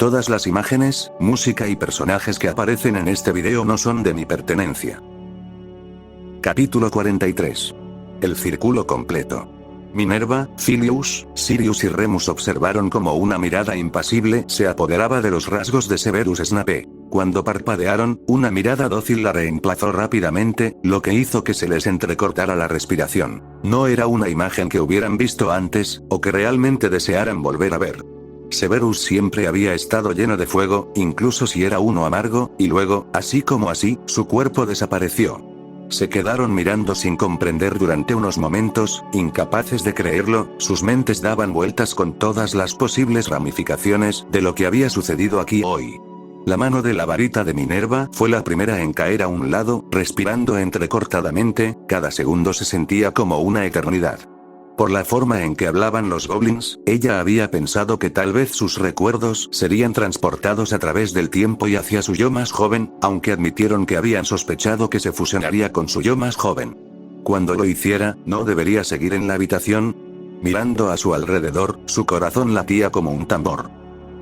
Todas las imágenes, música y personajes que aparecen en este video no son de mi pertenencia. Capítulo 43. El círculo completo. Minerva, Philius, Sirius y Remus observaron como una mirada impasible se apoderaba de los rasgos de Severus Snape. Cuando parpadearon, una mirada dócil la reemplazó rápidamente, lo que hizo que se les entrecortara la respiración. No era una imagen que hubieran visto antes, o que realmente desearan volver a ver. Severus siempre había estado lleno de fuego, incluso si era uno amargo, y luego, así como así, su cuerpo desapareció. Se quedaron mirando sin comprender durante unos momentos, incapaces de creerlo, sus mentes daban vueltas con todas las posibles ramificaciones de lo que había sucedido aquí hoy. La mano de la varita de Minerva fue la primera en caer a un lado, respirando entrecortadamente, cada segundo se sentía como una eternidad. Por la forma en que hablaban los goblins, ella había pensado que tal vez sus recuerdos serían transportados a través del tiempo y hacia su yo más joven, aunque admitieron que habían sospechado que se fusionaría con su yo más joven. Cuando lo hiciera, ¿no debería seguir en la habitación? Mirando a su alrededor, su corazón latía como un tambor.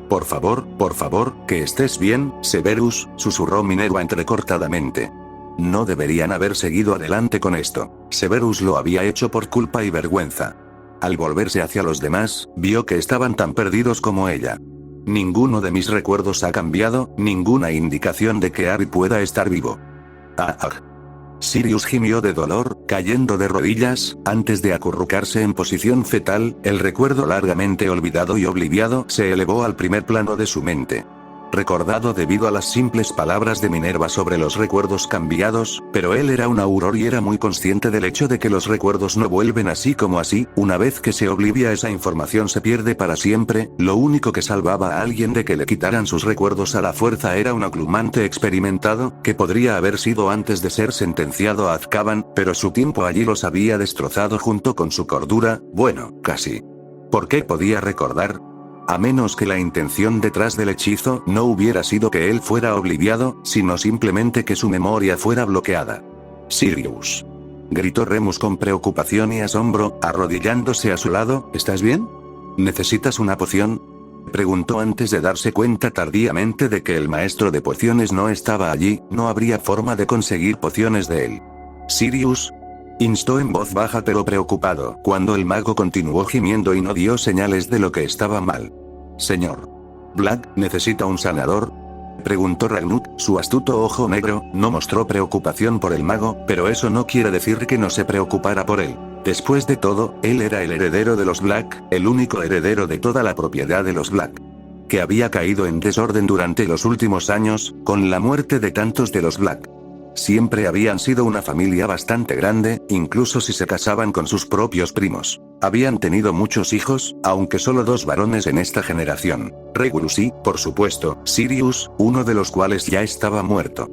Por favor, que estés bien, Severus, susurró Minerva entrecortadamente. No deberían haber seguido adelante con esto. Severus lo había hecho por culpa y vergüenza. Al volverse hacia los demás, vio que estaban tan perdidos como ella. Ninguno de mis recuerdos ha cambiado, ninguna indicación de que Abby pueda estar vivo. Sirius gimió de dolor, cayendo de rodillas, antes de acurrucarse en posición fetal, el recuerdo largamente olvidado y obliviado se elevó al primer plano de su mente. Recordado debido a las simples palabras de Minerva sobre los recuerdos cambiados, pero él era un auror y era muy consciente del hecho de que los recuerdos no vuelven así como así, una vez que se oblivia esa información se pierde para siempre. Lo único que salvaba a alguien de que le quitaran sus recuerdos a la fuerza era un oclumante experimentado, que podría haber sido antes de ser sentenciado a Azkaban, pero su tiempo allí los había destrozado junto con su cordura, bueno, casi. ¿Por qué podía recordar? A menos que la intención detrás del hechizo no hubiera sido que él fuera obliviado, sino simplemente que su memoria fuera bloqueada. Sirius. Gritó Remus con preocupación y asombro, arrodillándose a su lado, ¿estás bien? ¿Necesitas una poción? Preguntó antes de darse cuenta tardíamente de que el maestro de pociones no estaba allí, no habría forma de conseguir pociones de él. Sirius. Instó en voz baja pero preocupado, cuando el mago continuó gimiendo y no dio señales de lo que estaba mal. Señor Black, ¿necesita un sanador? Preguntó Ragnut, su astuto ojo negro no mostró preocupación por el mago, pero eso no quiere decir que no se preocupara por él. Después de todo, él era el heredero de los Black, el único heredero de toda la propiedad de los Black, que había caído en desorden durante los últimos años, con la muerte de tantos de los Black. Siempre habían sido una familia bastante grande, incluso si se casaban con sus propios primos. Habían tenido muchos hijos, aunque solo 2 varones en esta generación. Regulus y, por supuesto, Sirius, uno de los cuales ya estaba muerto.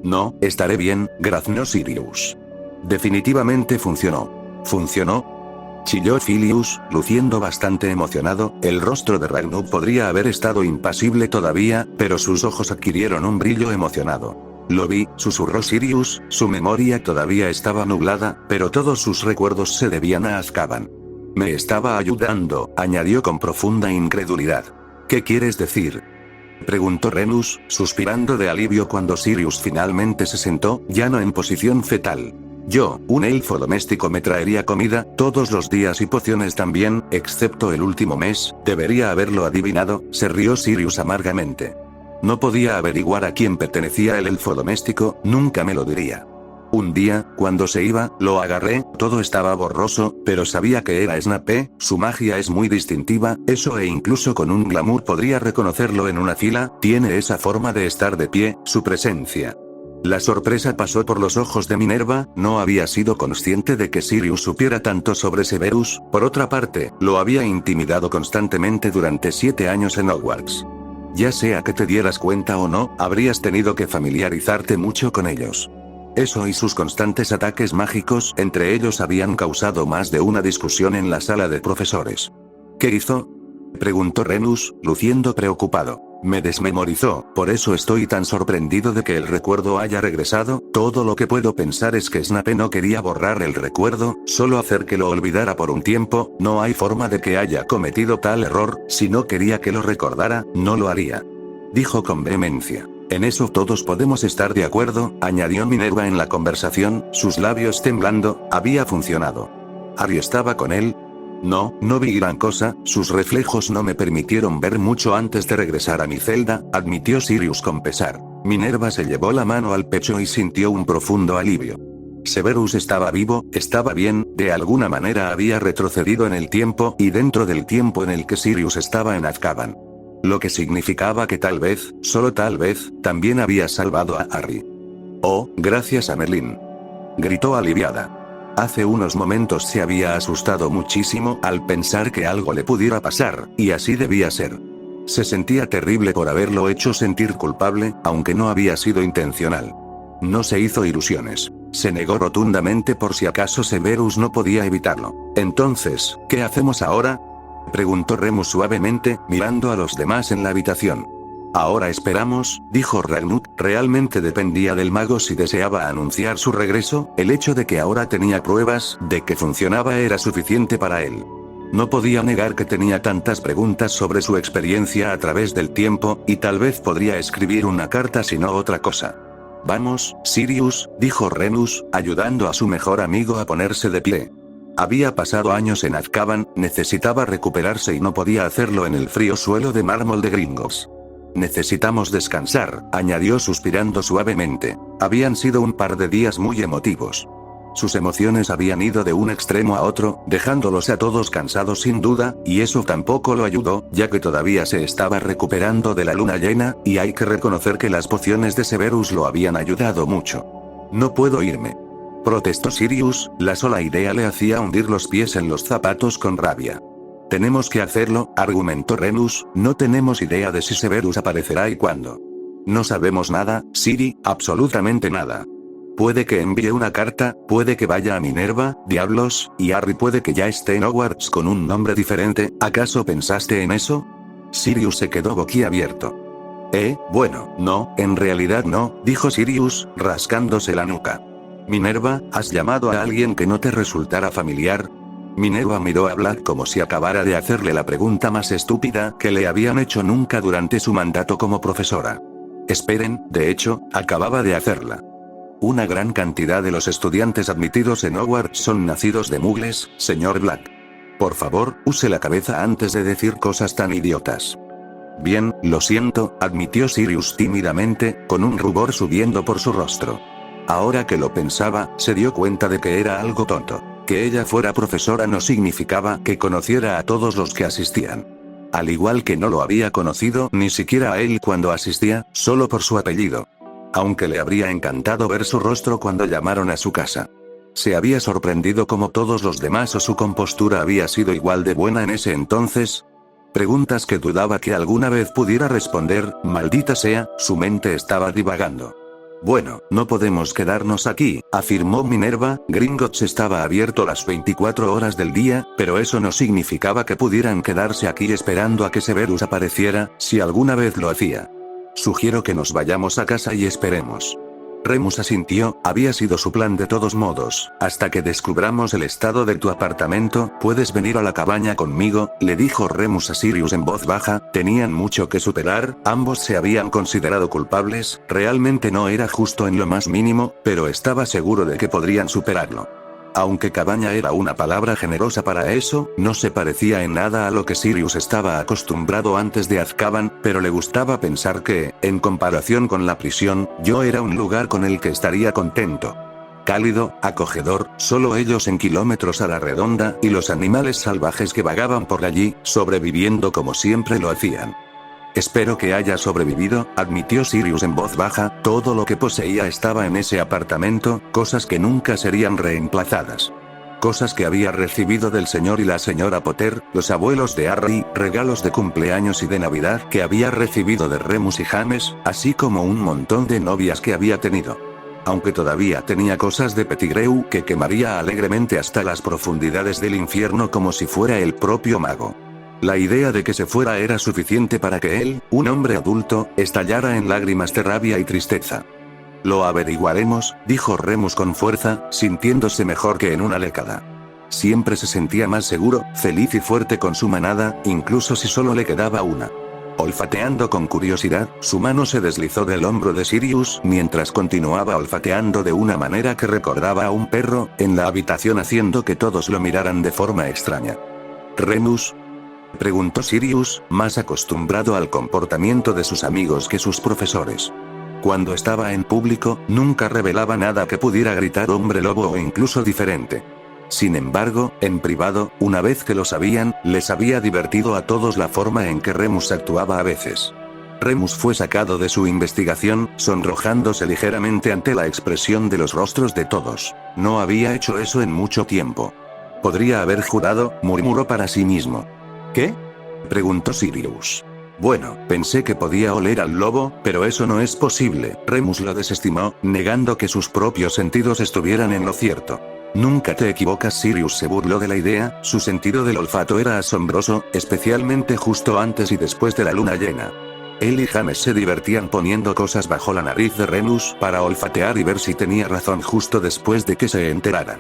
No, estaré bien, graznó Sirius. Definitivamente funcionó. ¿Funcionó? Chilló Philius, luciendo bastante emocionado. El rostro de Ragnuk podría haber estado impasible todavía, pero sus ojos adquirieron un brillo emocionado. Lo vi, susurró Sirius, su memoria todavía estaba nublada, pero todos sus recuerdos se debían a Azkaban. Me estaba ayudando, añadió con profunda incredulidad. ¿Qué quieres decir? Preguntó Remus, suspirando de alivio cuando Sirius finalmente se sentó, ya no en posición fetal. Yo, un elfo doméstico, me traería comida todos los días y pociones también, excepto el último mes, debería haberlo adivinado, se rió Sirius amargamente. No podía averiguar a quién pertenecía el elfo doméstico, nunca me lo diría. Un día, cuando se iba, lo agarré, todo estaba borroso, pero sabía que era Snape, su magia es muy distintiva, eso e incluso con un glamour podría reconocerlo en una fila, tiene esa forma de estar de pie, su presencia. La sorpresa pasó por los ojos de Minerva, no había sido consciente de que Sirius supiera tanto sobre Severus, por otra parte, lo había intimidado constantemente durante 7 años en Hogwarts. Ya sea que te dieras cuenta o no, habrías tenido que familiarizarte mucho con ellos. Eso y sus constantes ataques mágicos entre ellos habían causado más de una discusión en la sala de profesores. ¿Qué hizo? Preguntó Remus, luciendo preocupado. Me desmemorizó, por eso estoy tan sorprendido de que el recuerdo haya regresado. Todo lo que puedo pensar es que Snape no quería borrar el recuerdo, solo hacer que lo olvidara por un tiempo. No hay forma de que haya cometido tal error. Si no quería que lo recordara, no lo haría. Dijo con vehemencia. En eso todos podemos estar de acuerdo, añadió Minerva en la conversación, sus labios temblando. Había funcionado. ¿Harry estaba con él? No, no vi gran cosa, sus reflejos no me permitieron ver mucho antes de regresar a mi celda, admitió Sirius con pesar. Minerva se llevó la mano al pecho y sintió un profundo alivio. Severus estaba vivo, estaba bien, de alguna manera había retrocedido en el tiempo y dentro del tiempo en el que Sirius estaba en Azkaban. Lo que significaba que tal vez, solo tal vez, también había salvado a Harry. Oh, gracias a Merlin. Gritó aliviada. Hace unos momentos se había asustado muchísimo al pensar que algo le pudiera pasar, y así debía ser. Se sentía terrible por haberlo hecho sentir culpable, aunque no había sido intencional. No se hizo ilusiones. Se negó rotundamente por si acaso Severus no podía evitarlo. Entonces, ¿qué hacemos ahora?, preguntó Remus suavemente, mirando a los demás en la habitación. Ahora esperamos, dijo Ragnut. Realmente dependía del mago si deseaba anunciar su regreso. El hecho de que ahora tenía pruebas de que funcionaba era suficiente para él. No podía negar que tenía tantas preguntas sobre su experiencia a través del tiempo, y tal vez podría escribir una carta si no otra cosa. Vamos, Sirius, dijo Remus, ayudando a su mejor amigo a ponerse de pie. Había pasado años en Azkaban, necesitaba recuperarse y no podía hacerlo en el frío suelo de mármol de Gringotts. Necesitamos descansar, añadió suspirando suavemente. Habían sido un par de días muy emotivos. Sus emociones habían ido de un extremo a otro, dejándolos a todos cansados sin duda, y eso tampoco lo ayudó, ya que todavía se estaba recuperando de la luna llena, y hay que reconocer que las pociones de Severus lo habían ayudado mucho. No puedo irme, protestó Sirius, la sola idea le hacía hundir los pies en los zapatos con rabia. Tenemos que hacerlo, argumentó Remus, no tenemos idea de si Severus aparecerá y cuándo. No sabemos nada, Siri, absolutamente nada. Puede que envíe una carta, puede que vaya a Minerva, diablos, y Harry puede que ya esté en Hogwarts con un nombre diferente. ¿Acaso pensaste en eso? Sirius se quedó boquiabierto. Bueno, no, en realidad no, dijo Sirius, rascándose la nuca. Minerva, ¿has llamado a alguien que no te resultara familiar? Minerva miró a Black como si acabara de hacerle la pregunta más estúpida que le habían hecho nunca durante su mandato como profesora. Esperen, de hecho, acababa de hacerla. Una gran cantidad de los estudiantes admitidos en Hogwarts son nacidos de muggles, señor Black. Por favor, use la cabeza antes de decir cosas tan idiotas. Bien, lo siento, admitió Sirius tímidamente, con un rubor subiendo por su rostro. Ahora que lo pensaba, se dio cuenta de que era algo tonto. Que ella fuera profesora no significaba que conociera a todos los que asistían. Al igual que no lo había conocido ni siquiera a él cuando asistía, solo por su apellido. Aunque le habría encantado ver su rostro cuando llamaron a su casa. Se había sorprendido como todos los demás o su compostura había sido igual de buena en ese entonces. Preguntas que dudaba que alguna vez pudiera responder, maldita sea, su mente estaba divagando. Bueno, no podemos quedarnos aquí, afirmó Minerva. Gringotts estaba abierto las 24 horas del día, pero eso no significaba que pudieran quedarse aquí esperando a que Severus apareciera, si alguna vez lo hacía. Sugiero que nos vayamos a casa y esperemos. Remus asintió, había sido su plan de todos modos. Hasta que descubramos el estado de tu apartamento, puedes venir a la cabaña conmigo, le dijo Remus a Sirius en voz baja. Tenían mucho que superar, ambos se habían considerado culpables, realmente no era justo en lo más mínimo, pero estaba seguro de que podrían superarlo. Aunque cabaña era una palabra generosa para eso, no se parecía en nada a lo que Sirius estaba acostumbrado antes de Azkaban, pero le gustaba pensar que, en comparación con la prisión, yo era un lugar con el que estaría contento. Cálido, acogedor, solo ellos en kilómetros a la redonda y los animales salvajes que vagaban por allí, sobreviviendo como siempre lo hacían. Espero que haya sobrevivido, admitió Sirius en voz baja. Todo lo que poseía estaba en ese apartamento, cosas que nunca serían reemplazadas. Cosas que había recibido del señor y la señora Potter, los abuelos de Harry, regalos de cumpleaños y de Navidad que había recibido de Remus y James, así como un montón de novias que había tenido. Aunque todavía tenía cosas de Pettigrew que quemaría alegremente hasta las profundidades del infierno como si fuera el propio mago. La idea de que se fuera era suficiente para que él, un hombre adulto, estallara en lágrimas de rabia y tristeza. Lo averiguaremos, dijo Remus con fuerza, sintiéndose mejor que en una década. Siempre se sentía más seguro, feliz y fuerte con su manada, incluso si solo le quedaba una. Olfateando con curiosidad, su mano se deslizó del hombro de Sirius mientras continuaba olfateando de una manera que recordaba a un perro, en la habitación haciendo que todos lo miraran de forma extraña. ¿Remus?, preguntó Sirius, más acostumbrado al comportamiento de sus amigos que sus profesores. Cuando estaba en público, nunca revelaba nada que pudiera gritar hombre lobo o incluso diferente. Sin embargo, en privado, una vez que lo sabían, les había divertido a todos la forma en que Remus actuaba a veces. Remus fue sacado de su investigación, sonrojándose ligeramente ante la expresión de los rostros de todos. No había hecho eso en mucho tiempo. Podría haber jurado, murmuró para sí mismo. ¿Qué?, preguntó Sirius. Bueno, pensé que podía oler al lobo, pero eso no es posible. Remus lo desestimó, negando que sus propios sentidos estuvieran en lo cierto. Nunca te equivocas. Sirius se burló de la idea, su sentido del olfato era asombroso, especialmente justo antes y después de la luna llena. Él y James se divertían poniendo cosas bajo la nariz de Remus para olfatear y ver si tenía razón justo después de que se enteraran.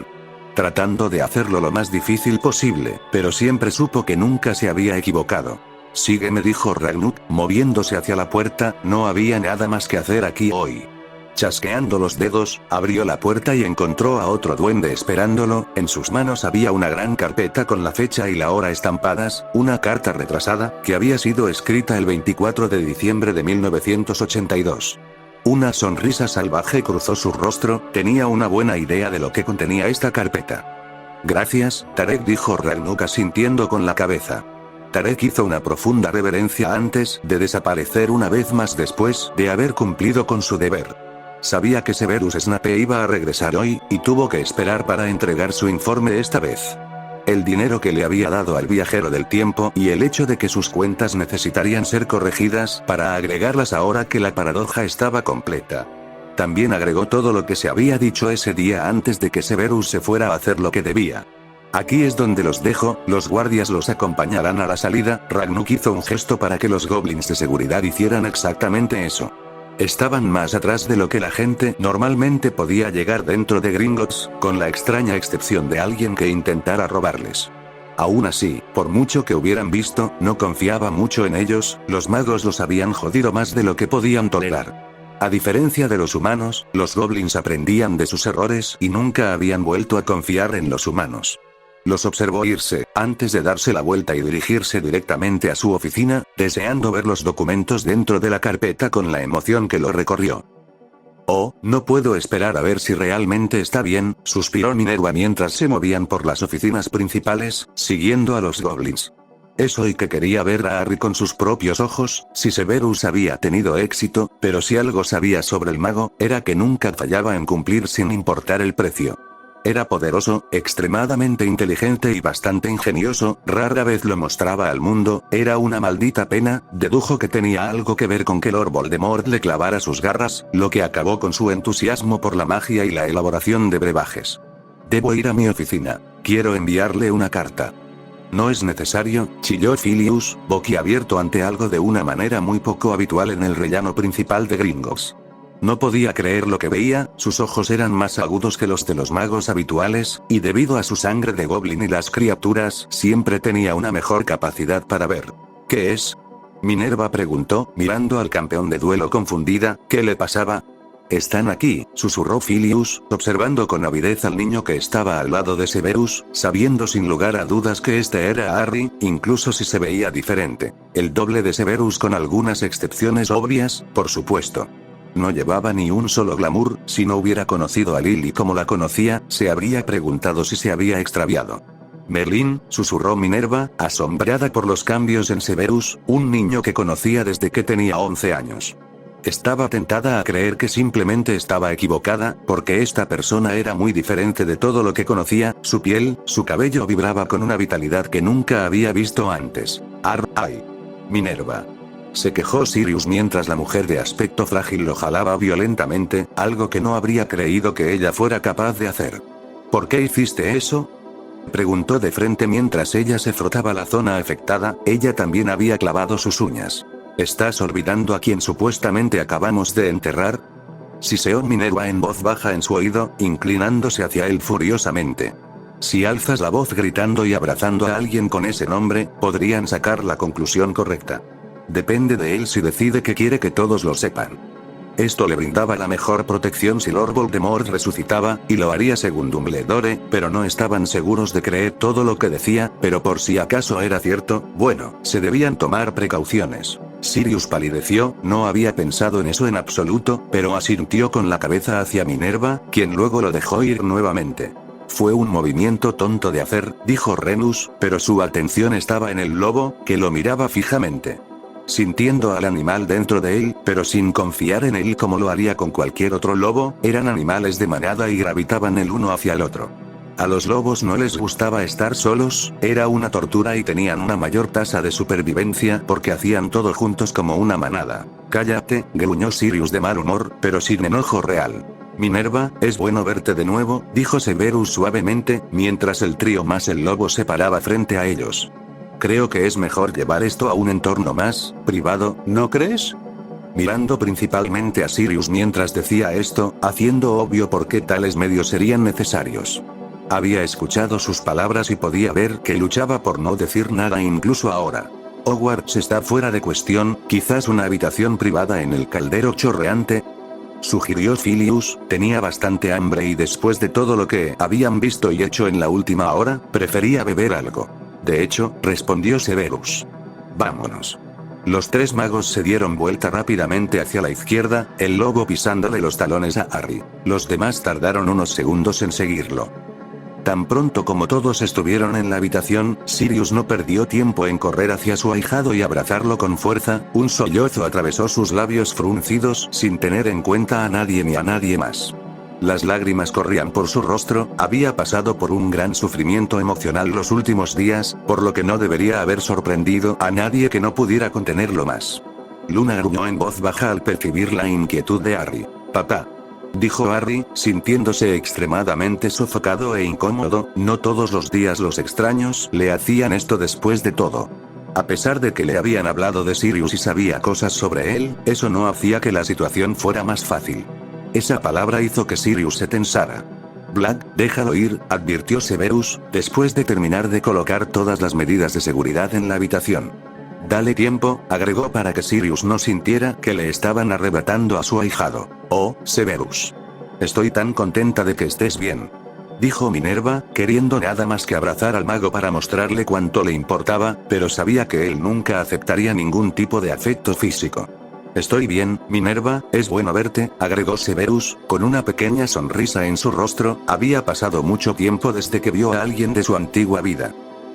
Tratando de hacerlo lo más difícil posible, pero siempre supo que nunca se había equivocado. Sígueme, dijo Ragnuk, moviéndose hacia la puerta, no había nada más que hacer aquí hoy. Chasqueando los dedos, abrió la puerta y encontró a otro duende esperándolo. En sus manos había una gran carpeta con la fecha y la hora estampadas, una carta retrasada, que había sido escrita el 24 de diciembre de 1982. Una sonrisa salvaje cruzó su rostro, tenía una buena idea de lo que contenía esta carpeta. Gracias, Tarek, dijo Ragnuk asintiendo con la cabeza. Tarek hizo una profunda reverencia antes de desaparecer una vez más después de haber cumplido con su deber. Sabía que Severus Snape iba a regresar hoy, y tuvo que esperar para entregar su informe esta vez. El dinero que le había dado al viajero del tiempo y el hecho de que sus cuentas necesitarían ser corregidas para agregarlas ahora que la paradoja estaba completa. También agregó todo lo que se había dicho ese día antes de que Severus se fuera a hacer lo que debía. Aquí es donde los dejo, los guardias los acompañarán a la salida. Ragnuk hizo un gesto para que los goblins de seguridad hicieran exactamente eso. Estaban más atrás de lo que la gente normalmente podía llegar dentro de Gringotts, con la extraña excepción de alguien que intentara robarles. Aún así, por mucho que hubieran visto, no confiaba mucho en ellos, los magos los habían jodido más de lo que podían tolerar. A diferencia de los humanos, los goblins aprendían de sus errores y nunca habían vuelto a confiar en los humanos. Los observó irse, antes de darse la vuelta y dirigirse directamente a su oficina, deseando ver los documentos dentro de la carpeta con la emoción que lo recorrió. Oh, no puedo esperar a ver si realmente está bien, suspiró Minerva mientras se movían por las oficinas principales, siguiendo a los goblins. Es hoy que quería ver a Harry con sus propios ojos. Si Severus había tenido éxito, pero si algo sabía sobre el mago, era que nunca fallaba en cumplir sin importar el precio. Era poderoso, extremadamente inteligente y bastante ingenioso, rara vez lo mostraba al mundo, era una maldita pena, dedujo que tenía algo que ver con que Lord Voldemort le clavara sus garras, lo que acabó con su entusiasmo por la magia y la elaboración de brebajes. Debo ir a mi oficina, quiero enviarle una carta. No es necesario, chilló Filius, boquiabierto ante algo de una manera muy poco habitual en el rellano principal de Gringotts. No podía creer lo que veía, sus ojos eran más agudos que los de los magos habituales, y debido a su sangre de goblin y las criaturas, siempre tenía una mejor capacidad para ver. ¿Qué es? Minerva preguntó, mirando al campeón de duelo confundida, ¿qué le pasaba? Están aquí, susurró Filius, observando con avidez al niño que estaba al lado de Severus, sabiendo sin lugar a dudas que este era Harry, incluso si se veía diferente. El doble de Severus con algunas excepciones obvias, por supuesto. No llevaba ni un solo glamour, si no hubiera conocido a Lily como la conocía, se habría preguntado si se había extraviado. Merlín, susurró Minerva, asombrada por los cambios en Severus, un niño que conocía desde que tenía 11 años. Estaba tentada a creer que simplemente estaba equivocada, porque esta persona era muy diferente de todo lo que conocía, su piel, su cabello vibraba con una vitalidad que nunca había visto antes. ¡Ay! Minerva. Se quejó Sirius mientras la mujer de aspecto frágil lo jalaba violentamente, algo que no habría creído que ella fuera capaz de hacer. ¿Por qué hiciste eso? Preguntó de frente mientras ella se frotaba la zona afectada. Ella también había clavado sus uñas. ¿Estás olvidando a quien supuestamente acabamos de enterrar? Siseó Minerva en voz baja en su oído, inclinándose hacia él furiosamente. Si alzas la voz gritando y abrazando a alguien con ese nombre, podrían sacar la conclusión correcta. Depende de él si decide que quiere que todos lo sepan. Esto le brindaba la mejor protección si Lord Voldemort resucitaba, y lo haría según Dumbledore, pero no estaban seguros de creer todo lo que decía, pero por si acaso era cierto, bueno, se debían tomar precauciones. Sirius palideció, no había pensado en eso en absoluto, pero asintió con la cabeza hacia Minerva, quien luego lo dejó ir nuevamente. Fue un movimiento tonto de hacer, dijo Remus, pero su atención estaba en el lobo, que lo miraba fijamente. Sintiendo al animal dentro de él, pero sin confiar en él como lo haría con cualquier otro lobo, eran animales de manada y gravitaban el uno hacia el otro. A los lobos no les gustaba estar solos, era una tortura y tenían una mayor tasa de supervivencia porque hacían todo juntos como una manada. Cállate, gruñó Sirius de mal humor, pero sin enojo real. Minerva, es bueno verte de nuevo, dijo Severus suavemente, mientras el trío más el lobo se paraba frente a ellos. Creo que es mejor llevar esto a un entorno más privado, ¿no crees? Mirando principalmente a Sirius mientras decía esto, haciendo obvio por qué tales medios serían necesarios. Había escuchado sus palabras y podía ver que luchaba por no decir nada incluso ahora. Hogwarts está fuera de cuestión, quizás una habitación privada en el caldero chorreante, sugirió Filius. Tenía bastante hambre y después de todo lo que habían visto y hecho en la última hora, prefería beber algo. De hecho, respondió Severus. Vámonos. Los tres magos se dieron vuelta rápidamente hacia la izquierda, el lobo pisándole los talones a Harry. Los demás tardaron unos segundos en seguirlo. Tan pronto como todos estuvieron en la habitación, Sirius no perdió tiempo en correr hacia su ahijado y abrazarlo con fuerza. Un sollozo atravesó sus labios fruncidos sin tener en cuenta a nadie ni a nadie más. Las lágrimas corrían por su rostro, había pasado por un gran sufrimiento emocional los últimos días, por lo que no debería haber sorprendido a nadie que no pudiera contenerlo más. Luna gruñó en voz baja al percibir la inquietud de Harry. Papá, dijo Harry, sintiéndose extremadamente sofocado e incómodo, no todos los días los extraños le hacían esto después de todo. A pesar de que le habían hablado de Sirius y sabía cosas sobre él, eso no hacía que la situación fuera más fácil. Esa palabra hizo que Sirius se tensara. Black, déjalo ir, advirtió Severus, después de terminar de colocar todas las medidas de seguridad en la habitación. Dale tiempo, agregó para que Sirius no sintiera que le estaban arrebatando a su ahijado. Oh, Severus. Estoy tan contenta de que estés bien, dijo Minerva, queriendo nada más que abrazar al mago para mostrarle cuánto le importaba, pero sabía que él nunca aceptaría ningún tipo de afecto físico. Estoy bien, Minerva, es bueno verte, agregó Severus, con una pequeña sonrisa en su rostro. Había pasado mucho tiempo desde que vio a alguien de su antigua vida.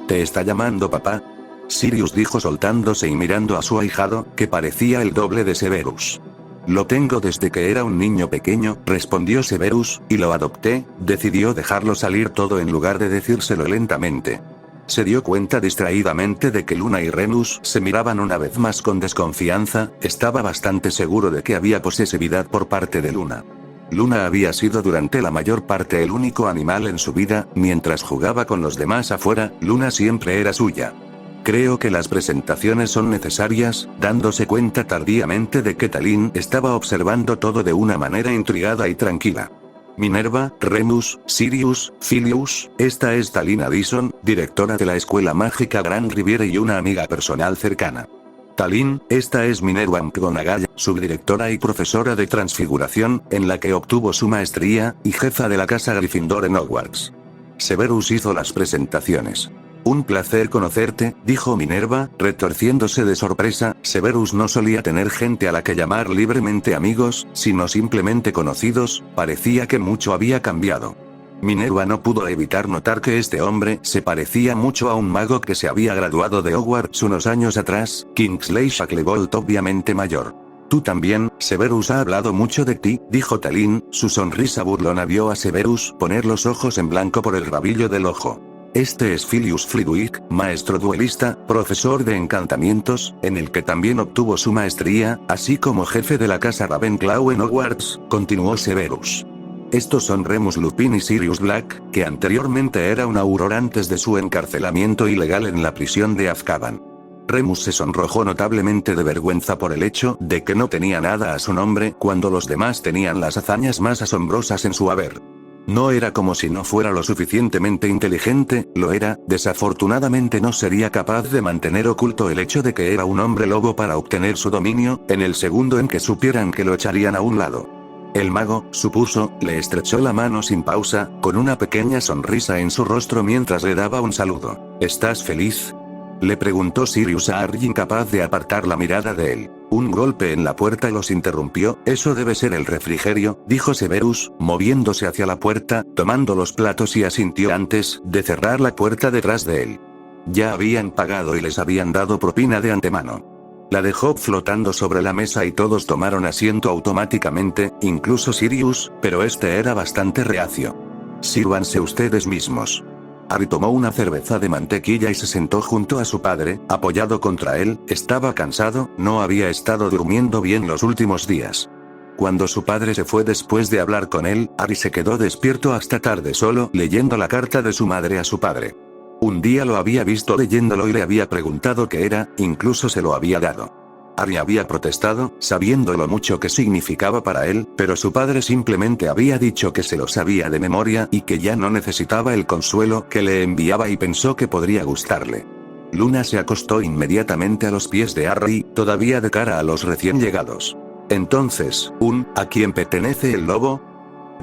¿Te está llamando papá? Sirius dijo soltándose y mirando a su ahijado, que parecía el doble de Severus. Lo tengo desde que era un niño pequeño, respondió Severus, y lo adopté. Decidió dejarlo salir todo en lugar de decírselo lentamente. Se dio cuenta distraídamente de que Luna y Remus se miraban una vez más con desconfianza. Estaba bastante seguro de que había posesividad por parte de Luna. Luna había sido durante la mayor parte el único animal en su vida, mientras jugaba con los demás afuera, Luna siempre era suya. Creo que las presentaciones son necesarias, dándose cuenta tardíamente de que Talín estaba observando todo de una manera intrigada y tranquila. Minerva, Remus, Sirius, Filius, esta es Talín Addison, directora de la Escuela Mágica Gran Riviere y una amiga personal cercana. Talín, esta es Minerva McGonagall, subdirectora y profesora de Transfiguración, en la que obtuvo su maestría, y jefa de la Casa Gryffindor en Hogwarts. Severus hizo las presentaciones. Un placer conocerte, dijo Minerva, retorciéndose de sorpresa. Severus no solía tener gente a la que llamar libremente amigos, sino simplemente conocidos. Parecía que mucho había cambiado. Minerva no pudo evitar notar que este hombre se parecía mucho a un mago que se había graduado de Hogwarts unos años atrás, Kingsley Shacklebolt, obviamente mayor. Tú también, Severus ha hablado mucho de ti, dijo Talín. Su sonrisa burlona vio a Severus poner los ojos en blanco por el rabillo del ojo. Este es Filius Flitwick, maestro duelista, profesor de encantamientos, en el que también obtuvo su maestría, así como jefe de la casa Ravenclaw en Hogwarts, continuó Severus. Estos son Remus Lupin y Sirius Black, que anteriormente era un Auror antes de su encarcelamiento ilegal en la prisión de Azkaban. Remus se sonrojó notablemente de vergüenza por el hecho de que no tenía nada a su nombre cuando los demás tenían las hazañas más asombrosas en su haber. No era como si no fuera lo suficientemente inteligente, lo era, desafortunadamente no sería capaz de mantener oculto el hecho de que era un hombre lobo para obtener su dominio, en el segundo en que supieran que lo echarían a un lado. El mago, supuso, le estrechó la mano sin pausa, con una pequeña sonrisa en su rostro mientras le daba un saludo. ¿Estás feliz?, le preguntó Sirius a Harry, incapaz de apartar la mirada de él. Un golpe en la puerta los interrumpió. Eso debe ser el refrigerio, dijo Severus, moviéndose hacia la puerta, tomando los platos y asintió antes de cerrar la puerta detrás de él. Ya habían pagado y les habían dado propina de antemano. La dejó flotando sobre la mesa y todos tomaron asiento automáticamente, incluso Sirius, pero este era bastante reacio. Sírvanse ustedes mismos. Harry tomó una cerveza de mantequilla y se sentó junto a su padre, apoyado contra él. Estaba cansado, no había estado durmiendo bien los últimos días. Cuando su padre se fue después de hablar con él, Harry se quedó despierto hasta tarde solo leyendo la carta de su madre a su padre. Un día lo había visto leyéndolo y le había preguntado qué era, incluso se lo había dado. Harry había protestado, sabiendo lo mucho que significaba para él, pero su padre simplemente había dicho que se lo sabía de memoria y que ya no necesitaba el consuelo que le enviaba y pensó que podría gustarle. Luna se acostó inmediatamente a los pies de Harry, todavía de cara a los recién llegados. Entonces, ¿a quién pertenece el lobo?,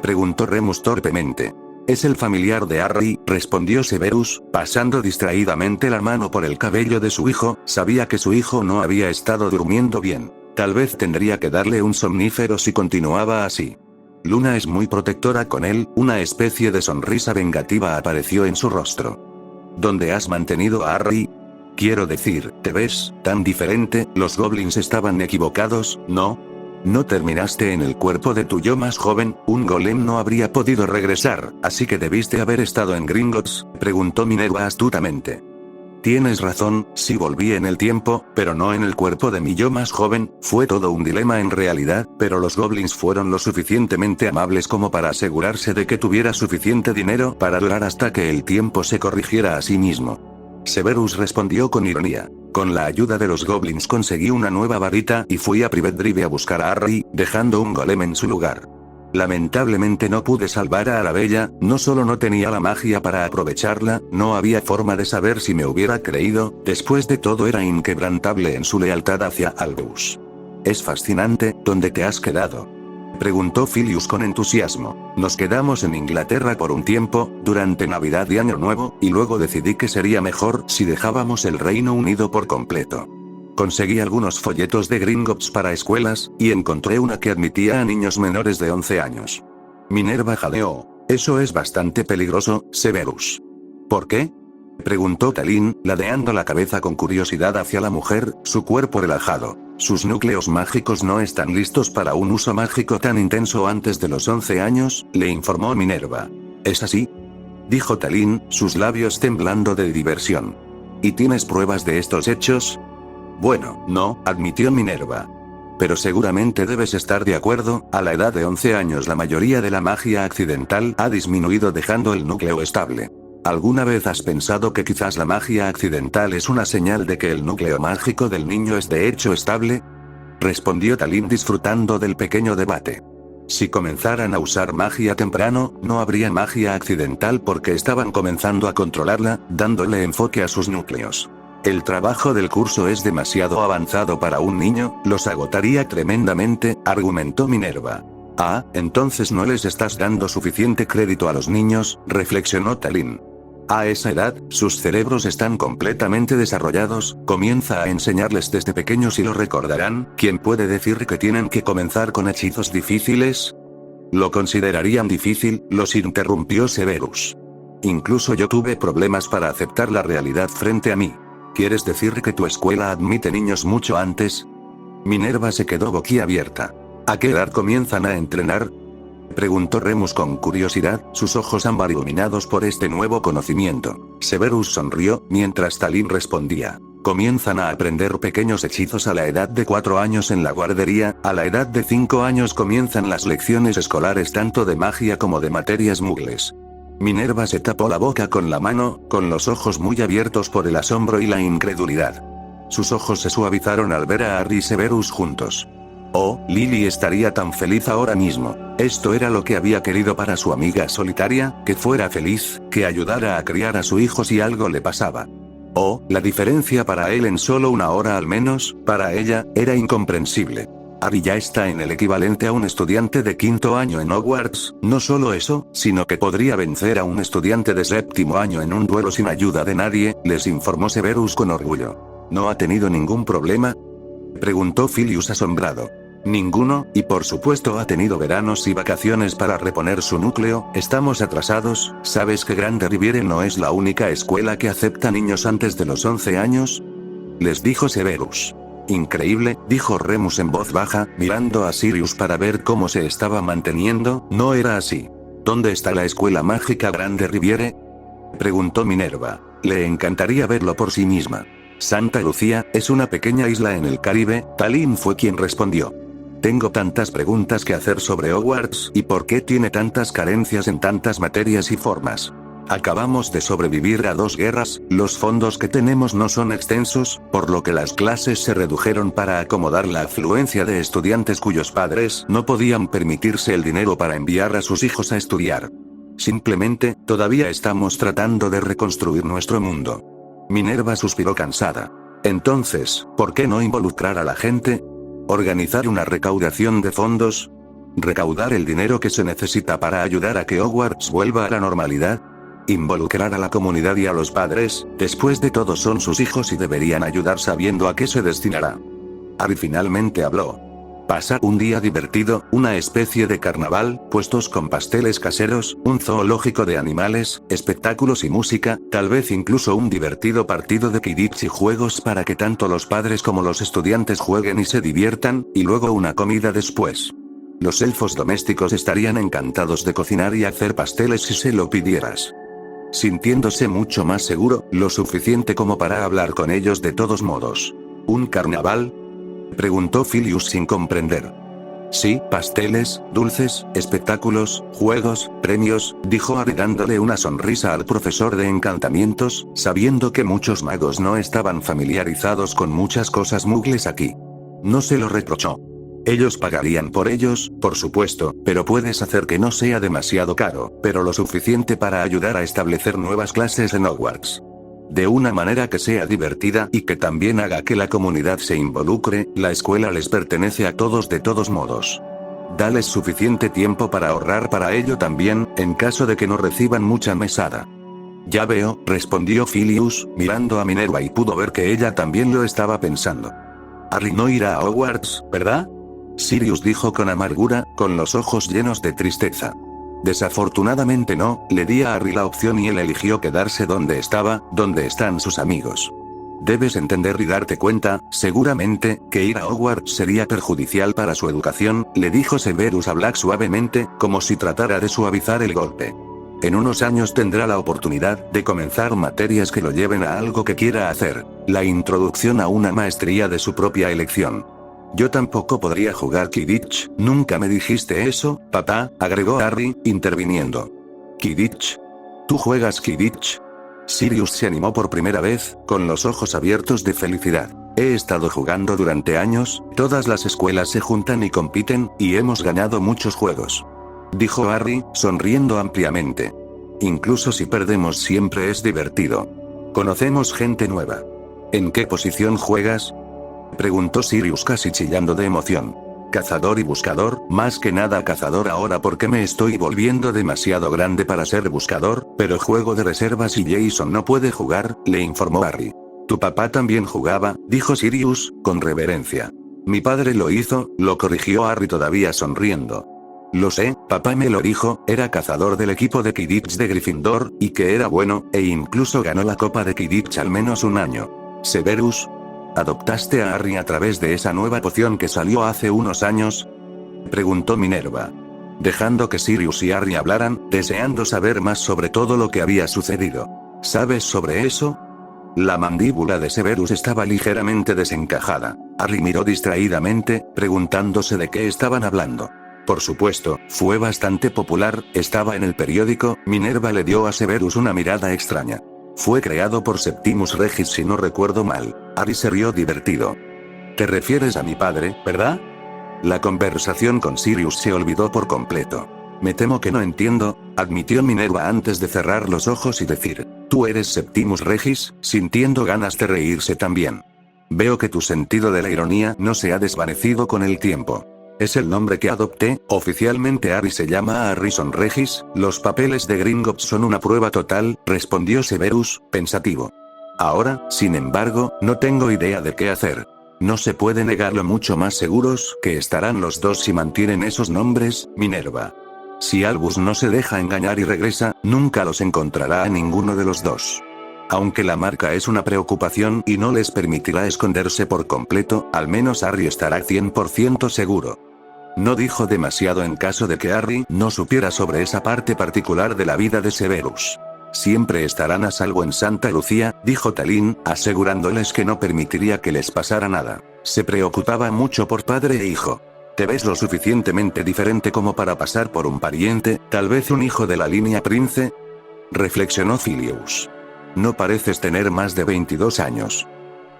preguntó Remus torpemente. Es el familiar de Harry, respondió Severus, pasando distraídamente la mano por el cabello de su hijo. Sabía que su hijo no había estado durmiendo bien. Tal vez tendría que darle un somnífero si continuaba así. Luna es muy protectora con él. Una especie de sonrisa vengativa apareció en su rostro. ¿Dónde has mantenido a Harry? Quiero decir, ¿te ves tan diferente? Los goblins estaban equivocados, ¿no? ¿No terminaste en el cuerpo de tu yo más joven? Un golem no habría podido regresar, así que debiste haber estado en Gringotts, preguntó Minerva astutamente. Tienes razón, sí volví en el tiempo, pero no en el cuerpo de mi yo más joven. Fue todo un dilema en realidad, pero los goblins fueron lo suficientemente amables como para asegurarse de que tuviera suficiente dinero para durar hasta que el tiempo se corrigiera a sí mismo. Severus respondió con ironía. Con la ayuda de los goblins conseguí una nueva varita y fui a Privet Drive a buscar a Harry, dejando un golem en su lugar. Lamentablemente no pude salvar a Arabella, no solo no tenía la magia para aprovecharla, no había forma de saber si me hubiera creído. Después de todo era inquebrantable en su lealtad hacia Albus. Es fascinante. ¿Dónde te has quedado?, preguntó Filius con entusiasmo. Nos quedamos en Inglaterra por un tiempo, durante Navidad y Año Nuevo, y luego decidí que sería mejor si dejábamos el Reino Unido por completo. Conseguí algunos folletos de Gringotts para escuelas, y encontré una que admitía a niños menores de 11 años. Minerva jadeó. Eso es bastante peligroso, Severus. ¿Por qué?, preguntó Talín, ladeando la cabeza con curiosidad hacia la mujer, su cuerpo relajado. Sus núcleos mágicos no están listos para un uso mágico tan intenso antes de los 11 años, le informó Minerva. ¿Es así?, dijo Talín, sus labios temblando de diversión. ¿Y tienes pruebas de estos hechos? Bueno, no, admitió Minerva. Pero seguramente debes estar de acuerdo, a la edad de 11 años la mayoría de la magia accidental ha disminuido dejando el núcleo estable. ¿Alguna vez has pensado que quizás la magia accidental es una señal de que el núcleo mágico del niño es de hecho estable?, respondió Talín disfrutando del pequeño debate. Si comenzaran a usar magia temprano, no habría magia accidental porque estaban comenzando a controlarla, dándole enfoque a sus núcleos. El trabajo del curso es demasiado avanzado para un niño, los agotaría tremendamente, argumentó Minerva. Ah, entonces no les estás dando suficiente crédito a los niños, reflexionó Talín. A esa edad, sus cerebros están completamente desarrollados, comienza a enseñarles desde pequeños y lo recordarán. ¿Quién puede decir que tienen que comenzar con hechizos difíciles? Lo considerarían difícil, los interrumpió Severus. Incluso yo tuve problemas para aceptar la realidad frente a mí. ¿Quieres decir que tu escuela admite niños mucho antes? Minerva se quedó boquiabierta. ¿A qué edad comienzan a entrenar?, preguntó Remus con curiosidad, sus ojos ámbar iluminados por este nuevo conocimiento. Severus sonrió, mientras Talín respondía. Comienzan a aprender pequeños hechizos a la edad de 4 años en la guardería, a la edad de 5 años comienzan las lecciones escolares tanto de magia como de materias muggles. Minerva se tapó la boca con la mano, con los ojos muy abiertos por el asombro y la incredulidad. Sus ojos se suavizaron al ver a Harry y Severus juntos. Oh, Lily estaría tan feliz ahora mismo. Esto era lo que había querido para su amiga solitaria, que fuera feliz, que ayudara a criar a su hijo si algo le pasaba. Oh, la diferencia para él en solo una hora al menos, para ella, era incomprensible. Harry ya está en el equivalente a un estudiante de 5º año en Hogwarts, no solo eso, sino que podría vencer a un estudiante de 7º año en un duelo sin ayuda de nadie, les informó Severus con orgullo. ¿No ha tenido ningún problema?, preguntó Filius asombrado. Ninguno, y por supuesto ha tenido veranos y vacaciones para reponer su núcleo. Estamos atrasados. ¿Sabes que Grande Riviere no es la única escuela que acepta niños antes de los 11 años? Les dijo Severus. Increíble, dijo Remus en voz baja, mirando a Sirius para ver cómo se estaba manteniendo. No era así. ¿Dónde está la escuela mágica Grande Riviere?, preguntó Minerva. Le encantaría verlo por sí misma. Santa Lucía, es una pequeña isla en el Caribe. Talín fue quien respondió. Tengo tantas preguntas que hacer sobre Hogwarts y por qué tiene tantas carencias en tantas materias y formas. Acabamos de sobrevivir a 2 guerras, los fondos que tenemos no son extensos, por lo que las clases se redujeron para acomodar la afluencia de estudiantes cuyos padres no podían permitirse el dinero para enviar a sus hijos a estudiar. Simplemente, todavía estamos tratando de reconstruir nuestro mundo. Minerva suspiró cansada. Entonces, ¿por qué no involucrar a la gente? ¿Organizar una recaudación de fondos? ¿Recaudar el dinero que se necesita para ayudar a que Hogwarts vuelva a la normalidad? ¿Involucrar a la comunidad y a los padres? Después de todo son sus hijos y deberían ayudar sabiendo a qué se destinará. Harry finalmente habló. Pasar un día divertido, una especie de carnaval, puestos con pasteles caseros, un zoológico de animales, espectáculos y música, tal vez incluso un divertido partido de Quidditch y juegos para que tanto los padres como los estudiantes jueguen y se diviertan, y luego una comida después. Los elfos domésticos estarían encantados de cocinar y hacer pasteles si se lo pidieras. Sintiéndose mucho más seguro, lo suficiente como para hablar con ellos de todos modos. ¿Un carnaval?, preguntó Filius sin comprender. Sí, pasteles, dulces, espectáculos, juegos, premios, dijo Harry dándole una sonrisa al profesor de encantamientos, sabiendo que muchos magos no estaban familiarizados con muchas cosas muggles aquí. No se lo reprochó. Ellos pagarían por ellos, por supuesto, pero puedes hacer que no sea demasiado caro, pero lo suficiente para ayudar a establecer nuevas clases en Hogwarts. De una manera que sea divertida y que también haga que la comunidad se involucre. La escuela les pertenece a todos de todos modos. Dales suficiente tiempo para ahorrar para ello también, en caso de que no reciban mucha mesada. Ya veo, respondió Filius, mirando a Minerva y pudo ver que ella también lo estaba pensando. Harry no irá a Hogwarts, ¿verdad?, Sirius dijo con amargura, con los ojos llenos de tristeza. Desafortunadamente no, le di a Harry la opción y él eligió quedarse donde estaba, donde están sus amigos. Debes entender y darte cuenta, seguramente, que ir a Hogwarts sería perjudicial para su educación, le dijo Severus a Black suavemente, como si tratara de suavizar el golpe. En unos años tendrá la oportunidad de comenzar materias que lo lleven a algo que quiera hacer, la introducción a una maestría de su propia elección. Yo tampoco podría jugar Quidditch. Nunca me dijiste eso, papá, agregó Harry, interviniendo. ¿Quidditch? ¿Tú juegas Quidditch? Sirius se animó por primera vez, con los ojos abiertos de felicidad. He estado jugando durante años, todas las escuelas se juntan y compiten, y hemos ganado muchos juegos. Dijo Harry, sonriendo ampliamente. Incluso si perdemos siempre es divertido. Conocemos gente nueva. ¿En qué posición juegas?, preguntó Sirius casi chillando de emoción. Cazador y buscador, más que nada cazador ahora porque me estoy volviendo demasiado grande para ser buscador, pero juego de reservas y Jason no puede jugar, le informó Harry. Tu papá también jugaba, dijo Sirius, con reverencia. Mi padre lo hizo, lo corrigió Harry todavía sonriendo. Lo sé, papá me lo dijo, era cazador del equipo de Quidditch de Gryffindor, y que era bueno, e incluso ganó la copa de Quidditch al menos un año. Severus, ¿adoptaste a Harry a través de esa nueva poción que salió hace unos años?, preguntó Minerva. Dejando que Sirius y Harry hablaran, deseando saber más sobre todo lo que había sucedido. ¿Sabes sobre eso?, La mandíbula de Severus estaba ligeramente desencajada. Harry miró distraídamente, preguntándose de qué estaban hablando. Por supuesto, fue bastante popular, estaba en el periódico. Minerva le dio a Severus una mirada extraña. Fue creado por Septimus Regis si no recuerdo mal. Harry se rió divertido. ¿Te refieres a mi padre, verdad? La conversación con Sirius se olvidó por completo. Me temo que no entiendo, admitió Minerva antes de cerrar los ojos y decir, ¿tú eres Septimus Regis?, sintiendo ganas de reírse también. Veo que tu sentido de la ironía no se ha desvanecido con el tiempo. Es el nombre que adopté. Oficialmente Harry se llama Harrison Regis. Los papeles de Gringotts son una prueba total, respondió Severus, pensativo. Ahora, sin embargo, no tengo idea de qué hacer. No se puede negar lo mucho más seguros que estarán los dos si mantienen esos nombres, Minerva. Si Albus no se deja engañar y regresa, nunca los encontrará a ninguno de los dos. Aunque la marca es una preocupación y no les permitirá esconderse por completo, al menos Harry estará 100% seguro. No dijo demasiado en caso de que Harry no supiera sobre esa parte particular de la vida de Severus. Siempre estarán a salvo en Santa Lucía, dijo Talín, asegurándoles que no permitiría que les pasara nada. Se preocupaba mucho por padre e hijo. Te ves lo suficientemente diferente como para pasar por un pariente, tal vez un hijo de la línea Prince, reflexionó Filius. No pareces tener más de 22 años.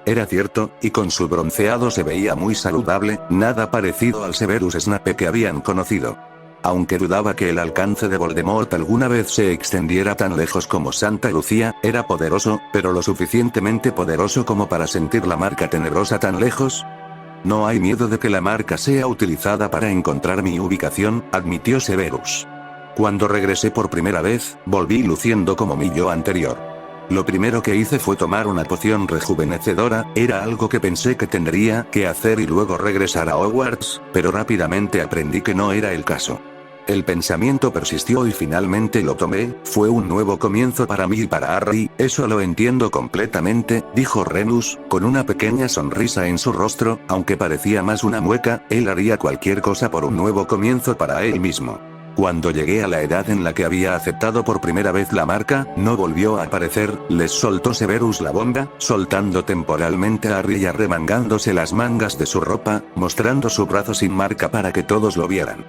Era cierto, y con su bronceado se veía muy saludable, nada parecido al Severus Snape que habían conocido. Aunque dudaba que el alcance de Voldemort alguna vez se extendiera tan lejos como Santa Lucía, era poderoso, pero lo suficientemente poderoso como para sentir la marca tenebrosa tan lejos. No hay miedo de que la marca sea utilizada para encontrar mi ubicación, admitió Severus. Cuando regresé por primera vez, volví luciendo como mi yo anterior. Lo primero que hice fue tomar una poción rejuvenecedora, era algo que pensé que tendría que hacer y luego regresar a Hogwarts, pero rápidamente aprendí que no era el caso. El pensamiento persistió y finalmente lo tomé. Fue un nuevo comienzo para mí y para Harry. Eso lo entiendo completamente, dijo Remus, con una pequeña sonrisa en su rostro, aunque parecía más una mueca. Él haría cualquier cosa por un nuevo comienzo para él mismo. Cuando llegué a la edad en la que había aceptado por primera vez la marca, no volvió a aparecer. Les soltó Severus la bomba, soltando temporalmente a Harry y arremangándose las mangas de su ropa, mostrando su brazo sin marca para que todos lo vieran.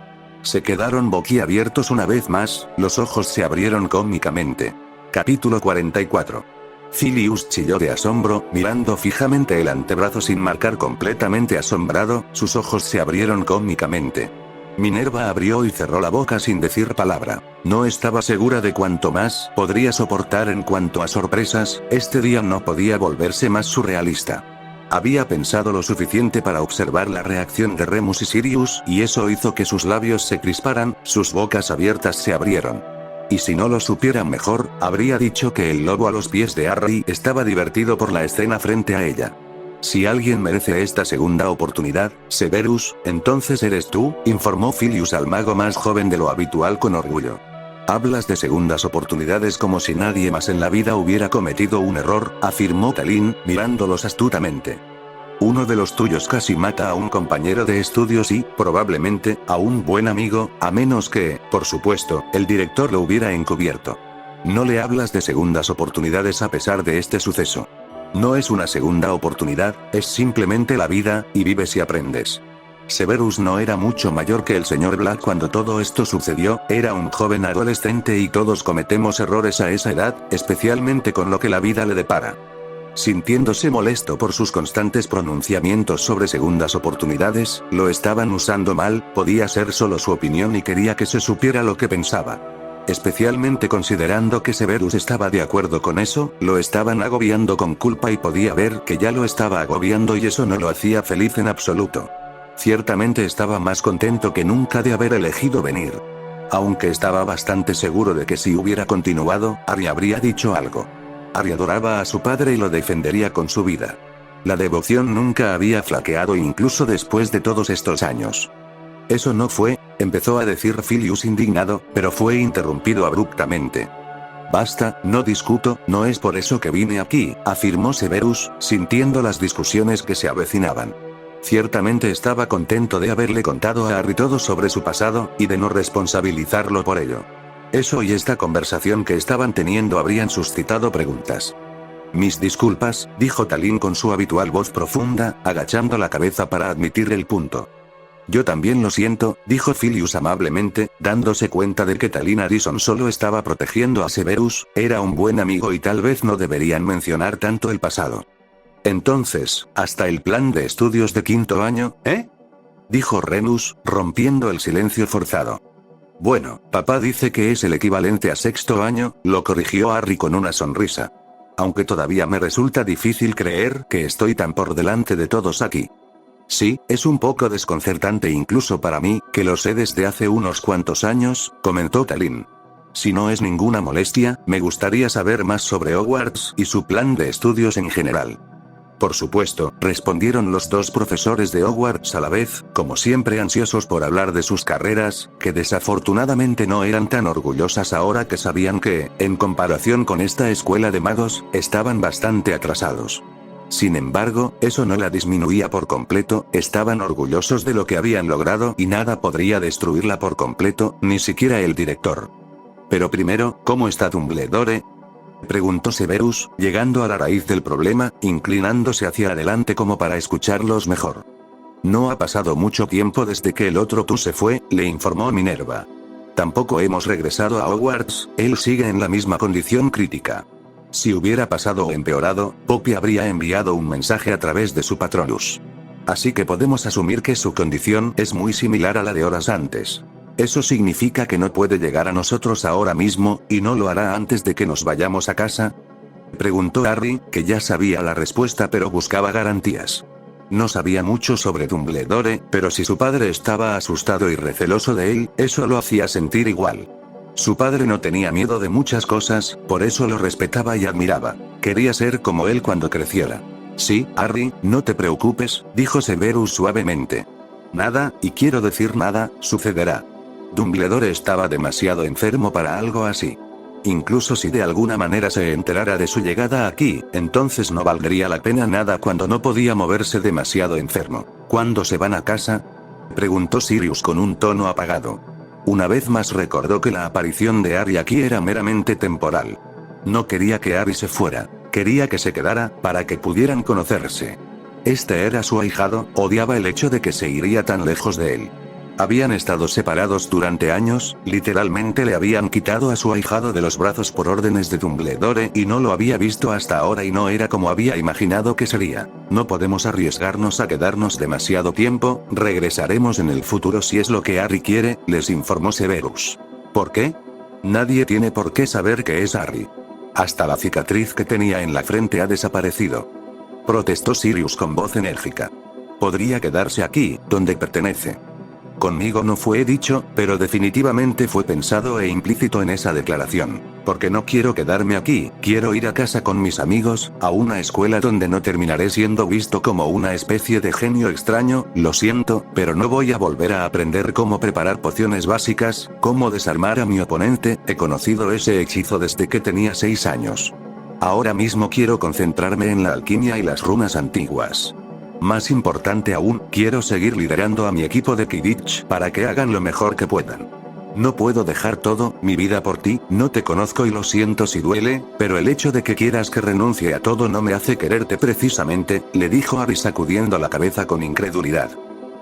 Se quedaron boquiabiertos una vez más, los ojos se abrieron cómicamente. Capítulo 44. Filius chilló de asombro, mirando fijamente el antebrazo sin marcar, completamente asombrado, sus ojos se abrieron cómicamente. Minerva abrió y cerró la boca sin decir palabra. No estaba segura de cuánto más podría soportar en cuanto a sorpresas. Este día no podía volverse más surrealista. Había pensado lo suficiente para observar la reacción de Remus y Sirius, y eso hizo que sus labios se crisparan, sus bocas abiertas se abrieron. Y si no lo supieran mejor, habría dicho que el lobo a los pies de Harry estaba divertido por la escena frente a ella. Si alguien merece esta segunda oportunidad, Severus, entonces eres tú, informó Filius al mago más joven de lo habitual con orgullo. Hablas de segundas oportunidades como si nadie más en la vida hubiera cometido un error, afirmó Talín, mirándolos astutamente. Uno de los tuyos casi mata a un compañero de estudios y, probablemente, a un buen amigo, a menos que, por supuesto, el director lo hubiera encubierto. No le hablas de segundas oportunidades a pesar de este suceso. No es una segunda oportunidad, es simplemente la vida, y vives y aprendes. Severus no era mucho mayor que el señor Black cuando todo esto sucedió, era un joven adolescente y todos cometemos errores a esa edad, especialmente con lo que la vida le depara. Sintiéndose molesto por sus constantes pronunciamientos sobre segundas oportunidades, lo estaban usando mal, podía ser solo su opinión y quería que se supiera lo que pensaba. Especialmente considerando que Severus estaba de acuerdo con eso, lo estaban agobiando con culpa y podía ver que ya lo estaba agobiando y eso no lo hacía feliz en absoluto. Ciertamente estaba más contento que nunca de haber elegido venir. Aunque estaba bastante seguro de que si hubiera continuado, Harry habría dicho algo. Harry adoraba a su padre y lo defendería con su vida. La devoción nunca había flaqueado incluso después de todos estos años. Eso no fue, empezó a decir Filius indignado, pero fue interrumpido abruptamente. Basta, no discuto, no es por eso que vine aquí, afirmó Severus, sintiendo las discusiones que se avecinaban. Ciertamente estaba contento de haberle contado a Harry todo sobre su pasado, y de no responsabilizarlo por ello. Eso y esta conversación que estaban teniendo habrían suscitado preguntas. Mis disculpas, dijo Talin con su habitual voz profunda, agachando la cabeza para admitir el punto. Yo también lo siento, dijo Filius amablemente, dándose cuenta de que Talin Harrison solo estaba protegiendo a Severus, era un buen amigo y tal vez no deberían mencionar tanto el pasado. Entonces, ¿hasta el plan de estudios de quinto año, dijo Remus, rompiendo el silencio forzado. Bueno, papá dice que es el equivalente a sexto año, lo corrigió Harry con una sonrisa. Aunque todavía me resulta difícil creer que estoy tan por delante de todos aquí. Sí, es un poco desconcertante incluso para mí, que lo sé desde hace unos cuantos años, comentó Talin. Si no es ninguna molestia, me gustaría saber más sobre Hogwarts y su plan de estudios en general. Por supuesto, respondieron los dos profesores de Hogwarts a la vez, como siempre ansiosos por hablar de sus carreras, que desafortunadamente no eran tan orgullosas ahora que sabían que, en comparación con esta escuela de magos, estaban bastante atrasados. Sin embargo, eso no la disminuía por completo, estaban orgullosos de lo que habían logrado y nada podría destruirla por completo, ni siquiera el director. Pero primero, ¿cómo está Dumbledore?, preguntó Severus, llegando a la raíz del problema, inclinándose hacia adelante como para escucharlos mejor. No ha pasado mucho tiempo desde que el otro tú se fue, le informó Minerva. Tampoco hemos regresado a Hogwarts, él sigue en la misma condición crítica. Si hubiera pasado o empeorado, Poppy habría enviado un mensaje a través de su Patronus. Así que podemos asumir que su condición es muy similar a la de horas antes. ¿Eso significa que no puede llegar a nosotros ahora mismo, y no lo hará antes de que nos vayamos a casa?, preguntó Harry, que ya sabía la respuesta pero buscaba garantías. No sabía mucho sobre Dumbledore, pero si su padre estaba asustado y receloso de él, eso lo hacía sentir igual. Su padre no tenía miedo de muchas cosas, por eso lo respetaba y admiraba. Quería ser como él cuando creciera. Sí, Harry, no te preocupes, dijo Severus suavemente. Nada, y quiero decir nada, sucederá. Dumbledore estaba demasiado enfermo para algo así. Incluso si de alguna manera se enterara de su llegada aquí, entonces no valdría la pena nada cuando no podía moverse demasiado enfermo. ¿Cuándo se van a casa?, preguntó Sirius con un tono apagado. Una vez más recordó que la aparición de Harry aquí era meramente temporal. No quería que Harry se fuera, quería que se quedara, para que pudieran conocerse. Este era su ahijado, odiaba el hecho de que se iría tan lejos de él. Habían estado separados durante años, literalmente le habían quitado a su ahijado de los brazos por órdenes de Dumbledore y no lo había visto hasta ahora y no era como había imaginado que sería. No podemos arriesgarnos a quedarnos demasiado tiempo, regresaremos en el futuro si es lo que Harry quiere, les informó Severus. ¿Por qué? Nadie tiene por qué saber que es Harry. Hasta la cicatriz que tenía en la frente ha desaparecido. Protestó Sirius con voz enérgica. Podría quedarse aquí, donde pertenece. Conmigo no fue dicho, pero definitivamente fue pensado e implícito en esa declaración. Porque no quiero quedarme aquí, quiero ir a casa con mis amigos, a una escuela donde no terminaré siendo visto como una especie de genio extraño, lo siento, pero no voy a volver a aprender cómo preparar pociones básicas, cómo desarmar a mi oponente, he conocido ese hechizo desde que tenía 6 años. Ahora mismo quiero concentrarme en la alquimia y las runas antiguas. Más importante aún, quiero seguir liderando a mi equipo de Quidditch para que hagan lo mejor que puedan. No puedo dejar todo, mi vida por ti, no te conozco y lo siento si duele, pero el hecho de que quieras que renuncie a todo no me hace quererte precisamente, le dijo Harry sacudiendo la cabeza con incredulidad.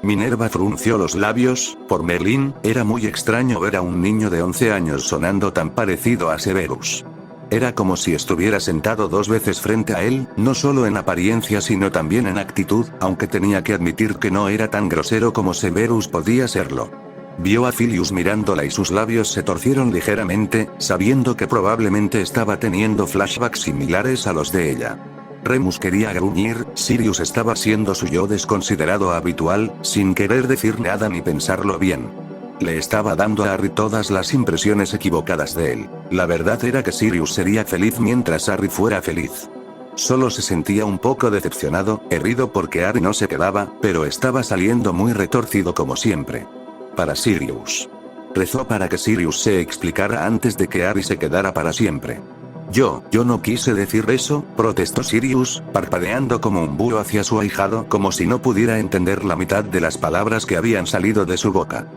Minerva frunció los labios, por Merlín, era muy extraño ver a un niño de 11 años sonando tan parecido a Severus. Era como si estuviera sentado 2 veces frente a él, no solo en apariencia sino también en actitud, aunque tenía que admitir que no era tan grosero como Severus podía serlo. Vio a Filius mirándola y sus labios se torcieron ligeramente, sabiendo que probablemente estaba teniendo flashbacks similares a los de ella. Remus quería gruñir, Sirius estaba siendo su yo desconsiderado habitual, sin querer decir nada ni pensarlo bien. Le estaba dando a Harry todas las impresiones equivocadas de él. La verdad era que Sirius sería feliz mientras Harry fuera feliz. Solo se sentía un poco decepcionado, herido porque Harry no se quedaba, pero estaba saliendo muy retorcido como siempre. Para Sirius. Rezó para que Sirius se explicara antes de que Harry se quedara para siempre. Yo no quise decir eso, protestó Sirius, parpadeando como un búho hacia su ahijado como si no pudiera entender la mitad de las palabras que habían salido de su boca.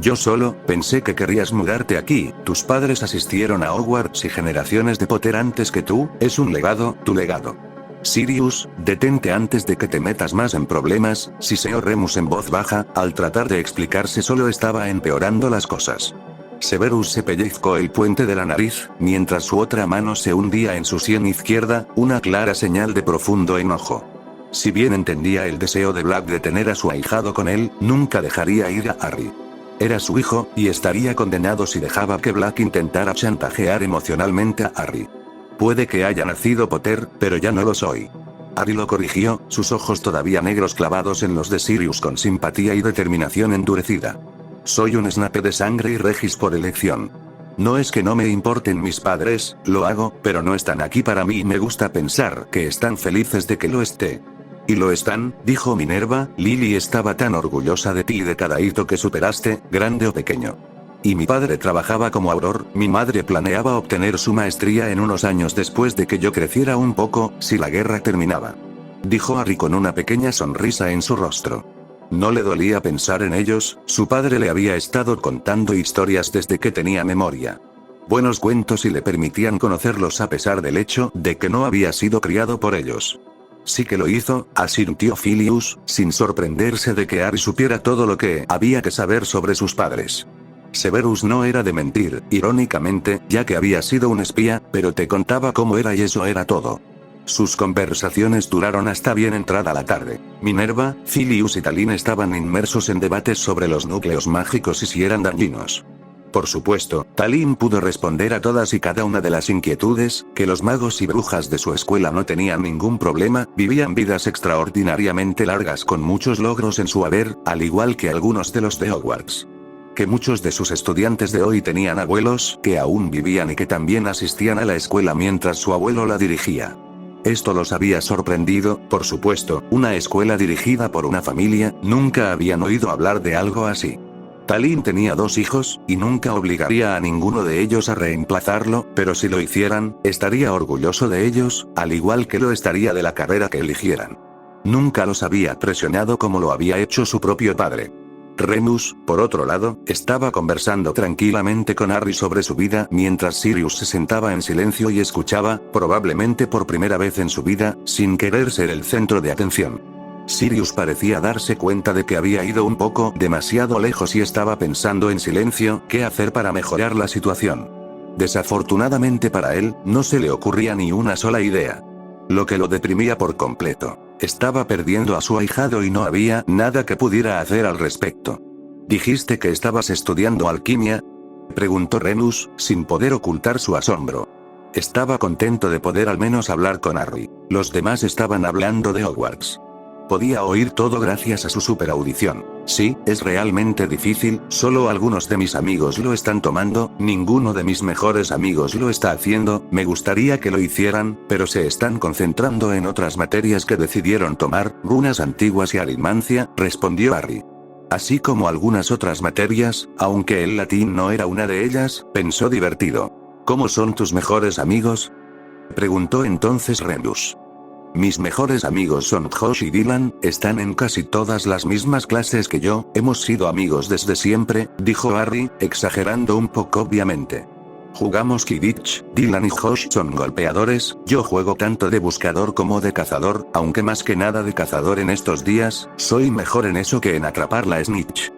Yo solo pensé que querrías mudarte aquí. Tus padres asistieron a Hogwarts y generaciones de Potter antes que tú, es un legado, tu legado. Sirius, detente antes de que te metas más en problemas, siseó Remus en voz baja, al tratar de explicarse solo estaba empeorando las cosas. Severus se pellizcó el puente de la nariz, mientras su otra mano se hundía en su sien izquierda, una clara señal de profundo enojo. Si bien entendía el deseo de Black de tener a su ahijado con él, nunca dejaría ir a Harry. Era su hijo, y estaría condenado si dejaba que Black intentara chantajear emocionalmente a Harry. Puede que haya nacido Potter, pero ya no lo soy. Harry lo corrigió, sus ojos todavía negros clavados en los de Sirius con simpatía y determinación endurecida. Soy un Snape de sangre y Regis por elección. No es que no me importen mis padres, lo hago, pero no están aquí para mí y me gusta pensar que están felices de que lo esté. Y lo están, dijo Minerva, Lily estaba tan orgullosa de ti y de cada hito que superaste, grande o pequeño. Y mi padre trabajaba como Auror, mi madre planeaba obtener su maestría en unos años después de que yo creciera un poco, si la guerra terminaba. Dijo Harry con una pequeña sonrisa en su rostro. No le dolía pensar en ellos, su padre le había estado contando historias desde que tenía memoria. Buenos cuentos y le permitían conocerlos a pesar del hecho de que no había sido criado por ellos. Sí que lo hizo, asintió Filius, sin sorprenderse de que Harry supiera todo lo que había que saber sobre sus padres. Severus no era de mentir, irónicamente, ya que había sido un espía, pero te contaba cómo era y eso era todo. Sus conversaciones duraron hasta bien entrada la tarde. Minerva, Filius y Talín estaban inmersos en debates sobre los núcleos mágicos y si eran dañinos. Por supuesto, Talín pudo responder a todas y cada una de las inquietudes, que los magos y brujas de su escuela no tenían ningún problema, vivían vidas extraordinariamente largas con muchos logros en su haber, al igual que algunos de los de Hogwarts. Que muchos de sus estudiantes de hoy tenían abuelos que aún vivían y que también asistían a la escuela mientras su abuelo la dirigía. Esto los había sorprendido, por supuesto, una escuela dirigida por una familia, nunca habían oído hablar de algo así. Talín tenía 2 hijos, y nunca obligaría a ninguno de ellos a reemplazarlo, pero si lo hicieran, estaría orgulloso de ellos, al igual que lo estaría de la carrera que eligieran. Nunca los había presionado como lo había hecho su propio padre. Remus, por otro lado, estaba conversando tranquilamente con Harry sobre su vida mientras Sirius se sentaba en silencio y escuchaba, probablemente por primera vez en su vida, sin querer ser el centro de atención. Sirius parecía darse cuenta de que había ido un poco demasiado lejos y estaba pensando en silencio qué hacer para mejorar la situación. Desafortunadamente para él, no se le ocurría ni una sola idea. Lo que lo deprimía por completo. Estaba perdiendo a su ahijado y no había nada que pudiera hacer al respecto. ¿Dijiste que estabas estudiando alquimia?, preguntó Remus, sin poder ocultar su asombro. Estaba contento de poder al menos hablar con Harry. Los demás estaban hablando de Hogwarts. Podía oír todo gracias a su superaudición. Sí, es realmente difícil, solo algunos de mis amigos lo están tomando, ninguno de mis mejores amigos lo está haciendo, me gustaría que lo hicieran, pero se están concentrando en otras materias que decidieron tomar, runas antiguas y aritmancia, respondió Harry. Así como algunas otras materias, aunque el latín no era una de ellas, pensó divertido. ¿Cómo son tus mejores amigos?, preguntó entonces Remus. Mis mejores amigos son Josh y Dylan, están en casi todas las mismas clases que yo, hemos sido amigos desde siempre, dijo Harry, exagerando un poco obviamente. Jugamos Quidditch, Dylan y Josh son golpeadores, yo juego tanto de buscador como de cazador, aunque más que nada de cazador en estos días, soy mejor en eso que en atrapar la snitch.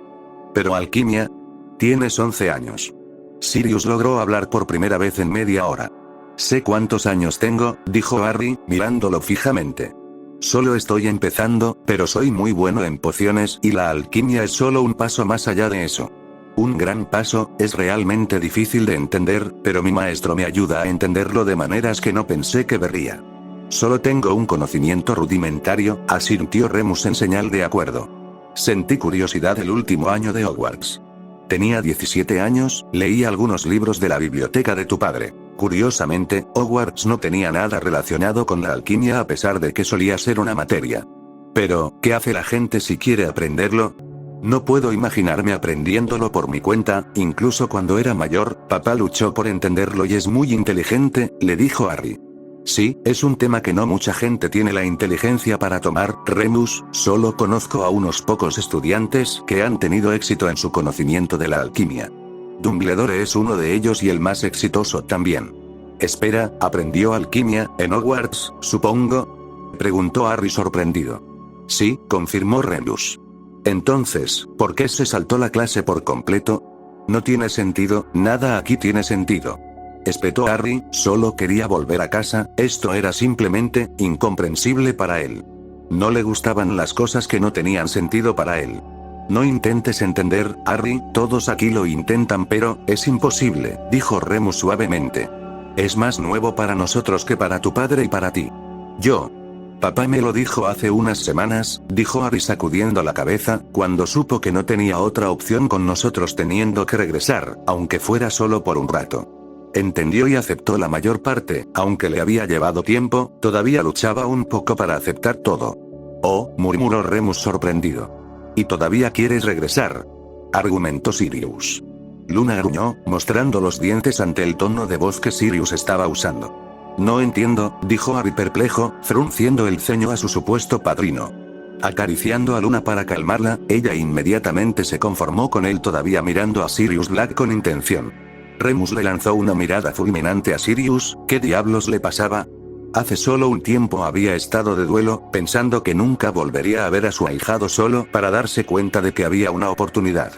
Pero alquimia, tienes 11 años. Sirius logró hablar por primera vez en media hora. Sé cuántos años tengo, dijo Harry, mirándolo fijamente. Solo estoy empezando, pero soy muy bueno en pociones y la alquimia es solo un paso más allá de eso. Un gran paso, es realmente difícil de entender, pero mi maestro me ayuda a entenderlo de maneras que no pensé que vería. Solo tengo un conocimiento rudimentario, asintió Remus en señal de acuerdo. Sentí curiosidad el último año de Hogwarts. Tenía 17 años, leí algunos libros de la biblioteca de tu padre. Curiosamente, Hogwarts no tenía nada relacionado con la alquimia a pesar de que solía ser una materia. Pero, ¿qué hace la gente si quiere aprenderlo? No puedo imaginarme aprendiéndolo por mi cuenta, incluso cuando era mayor, papá luchó por entenderlo y es muy inteligente, le dijo Harry. Sí, es un tema que no mucha gente tiene la inteligencia para tomar, Remus, solo conozco a unos pocos estudiantes que han tenido éxito en su conocimiento de la alquimia. Dumbledore es uno de ellos y el más exitoso también. Espera, ¿aprendió alquimia en Hogwarts, supongo? Preguntó Harry sorprendido. Sí, confirmó Remus. Entonces, ¿por qué se saltó la clase por completo? No tiene sentido, nada aquí tiene sentido. Espetó Harry, solo quería volver a casa, esto era simplemente incomprensible para él. No le gustaban las cosas que no tenían sentido para él. No intentes entender, Harry, todos aquí lo intentan pero, es imposible, dijo Remus suavemente. Es más nuevo para nosotros que para tu padre y para ti. Papá me lo dijo hace unas semanas, dijo Harry sacudiendo la cabeza, cuando supo que no tenía otra opción con nosotros teniendo que regresar, aunque fuera solo por un rato. Entendió y aceptó la mayor parte, aunque le había llevado tiempo, todavía luchaba un poco para aceptar todo. Oh, murmuró Remus sorprendido. ¿Y todavía quieres regresar?, argumentó Sirius. Luna gruñó, mostrando los dientes ante el tono de voz que Sirius estaba usando. No entiendo, dijo Harry perplejo, frunciendo el ceño a su supuesto padrino. Acariciando a Luna para calmarla, ella inmediatamente se conformó con él todavía mirando a Sirius Black con intención. Remus le lanzó una mirada fulminante a Sirius, ¿qué diablos le pasaba? Hace solo un tiempo había estado de duelo, pensando que nunca volvería a ver a su ahijado solo para darse cuenta de que había una oportunidad.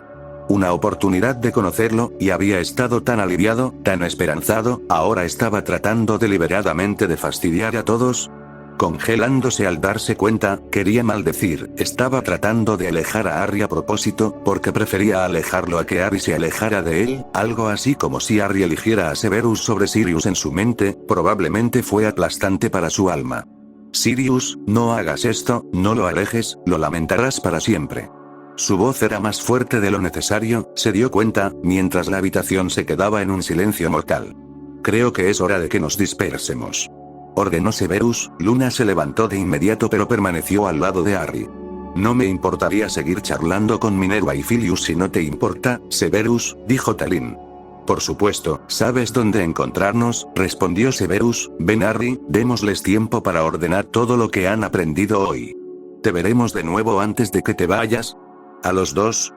Una oportunidad de conocerlo, y había estado tan aliviado, tan esperanzado, ahora estaba tratando deliberadamente de fastidiar a todos. Congelándose al darse cuenta, quería maldecir, estaba tratando de alejar a Harry a propósito, porque prefería alejarlo a que Harry se alejara de él, algo así como si Harry eligiera a Severus sobre Sirius en su mente, probablemente fue aplastante para su alma. Sirius, no hagas esto, no lo alejes, lo lamentarás para siempre. Su voz era más fuerte de lo necesario, se dio cuenta, mientras la habitación se quedaba en un silencio mortal. Creo que es hora de que nos dispersemos, ordenó Severus. Luna se levantó de inmediato pero permaneció al lado de Harry. No me importaría seguir charlando con Minerva y Filius si no te importa, Severus, dijo Talín. Por supuesto, ¿sabes dónde encontrarnos?, respondió Severus. Ven Harry, démosles tiempo para ordenar todo lo que han aprendido hoy. ¿Te veremos de nuevo antes de que te vayas? ¿A los dos?,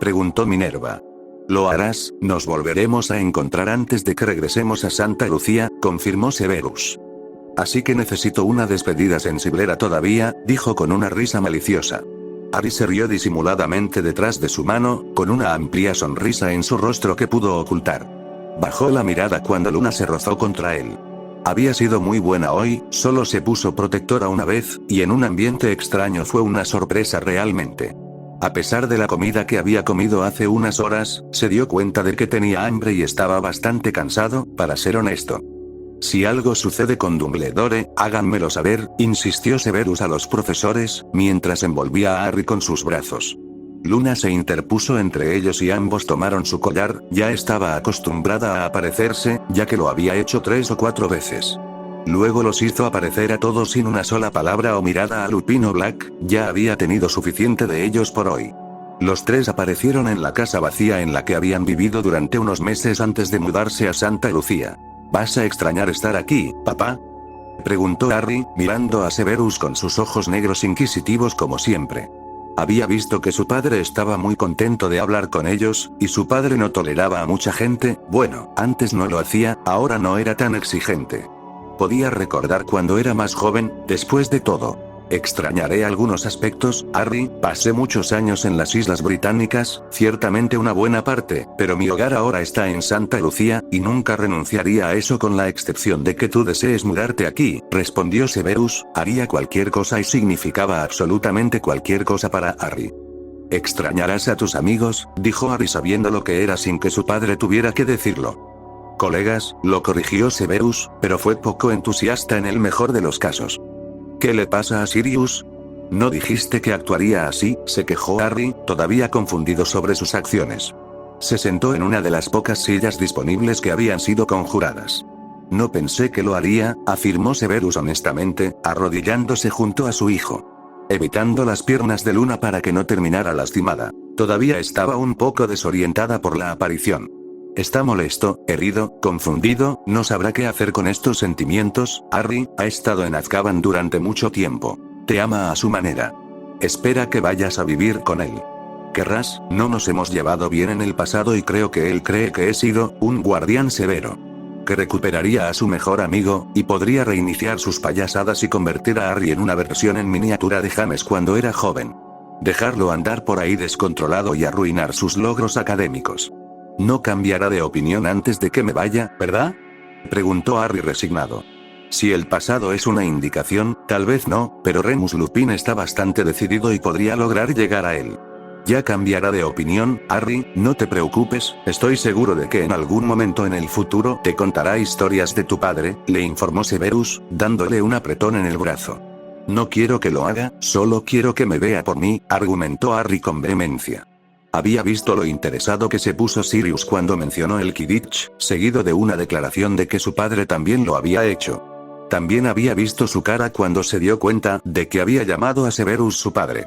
preguntó Minerva. Lo harás, nos volveremos a encontrar antes de que regresemos a Santa Lucía, confirmó Severus. Así que necesito una despedida sensiblera todavía, dijo con una risa maliciosa. Harry se rió disimuladamente detrás de su mano, con una amplia sonrisa en su rostro que pudo ocultar. Bajó la mirada cuando Luna se rozó contra él. Había sido muy buena hoy, solo se puso protectora una vez, y en un ambiente extraño fue una sorpresa realmente. A pesar de la comida que había comido hace unas horas, se dio cuenta de que tenía hambre y estaba bastante cansado, para ser honesto. Si algo sucede con Dumbledore, háganmelo saber, insistió Severus a los profesores, mientras envolvía a Harry con sus brazos. Luna se interpuso entre ellos y ambos tomaron su collar, ya estaba acostumbrada a aparecerse, ya que lo había hecho 3 o 4 veces. Luego los hizo aparecer a todos sin una sola palabra o mirada a Lupino Black, ya había tenido suficiente de ellos por hoy. Los tres aparecieron en la casa vacía en la que habían vivido durante unos meses antes de mudarse a Santa Lucía. ¿Vas a extrañar estar aquí, papá?, preguntó Harry, mirando a Severus con sus ojos negros inquisitivos como siempre. Había visto que su padre estaba muy contento de hablar con ellos, y su padre no toleraba a mucha gente, bueno, antes no lo hacía, ahora no era tan exigente. Podía recordar cuando era más joven, después de todo. Extrañaré algunos aspectos, Harry, pasé muchos años en las Islas Británicas, ciertamente una buena parte, pero mi hogar ahora está en Santa Lucía, y nunca renunciaría a eso con la excepción de que tú desees mudarte aquí, respondió Severus. Haría cualquier cosa y significaba absolutamente cualquier cosa para Harry. Extrañarás a tus amigos, dijo Harry sabiendo lo que era sin que su padre tuviera que decirlo. Colegas, lo corrigió Severus, pero fue poco entusiasta en el mejor de los casos. ¿Qué le pasa a Sirius? ¿No dijiste que actuaría así?, se quejó Harry, todavía confundido sobre sus acciones. Se sentó en una de las pocas sillas disponibles que habían sido conjuradas. No pensé que lo haría, afirmó Severus honestamente, arrodillándose junto a su hijo. Evitando las piernas de Luna para que no terminara lastimada. Todavía estaba un poco desorientada por la aparición. Está molesto, herido, confundido, no sabrá qué hacer con estos sentimientos. Harry ha estado en Azkaban durante mucho tiempo. Te ama a su manera. Espera que vayas a vivir con él. Querrás, no nos hemos llevado bien en el pasado y creo que él cree que he sido un guardián severo. Que recuperaría a su mejor amigo, y podría reiniciar sus payasadas y convertir a Harry en una versión en miniatura de James cuando era joven. Dejarlo andar por ahí descontrolado y arruinar sus logros académicos. No cambiará de opinión antes de que me vaya, ¿verdad? Preguntó Harry resignado. Si el pasado es una indicación, tal vez no, pero Remus Lupin está bastante decidido y podría lograr llegar a él. Ya cambiará de opinión, Harry, no te preocupes, estoy seguro de que en algún momento en el futuro te contará historias de tu padre, le informó Severus, dándole un apretón en el brazo. No quiero que lo haga, solo quiero que me vea por mí, argumentó Harry con vehemencia. Había visto lo interesado que se puso Sirius cuando mencionó el Quidditch, seguido de una declaración de que su padre también lo había hecho. También había visto su cara cuando se dio cuenta de que había llamado a Severus su padre.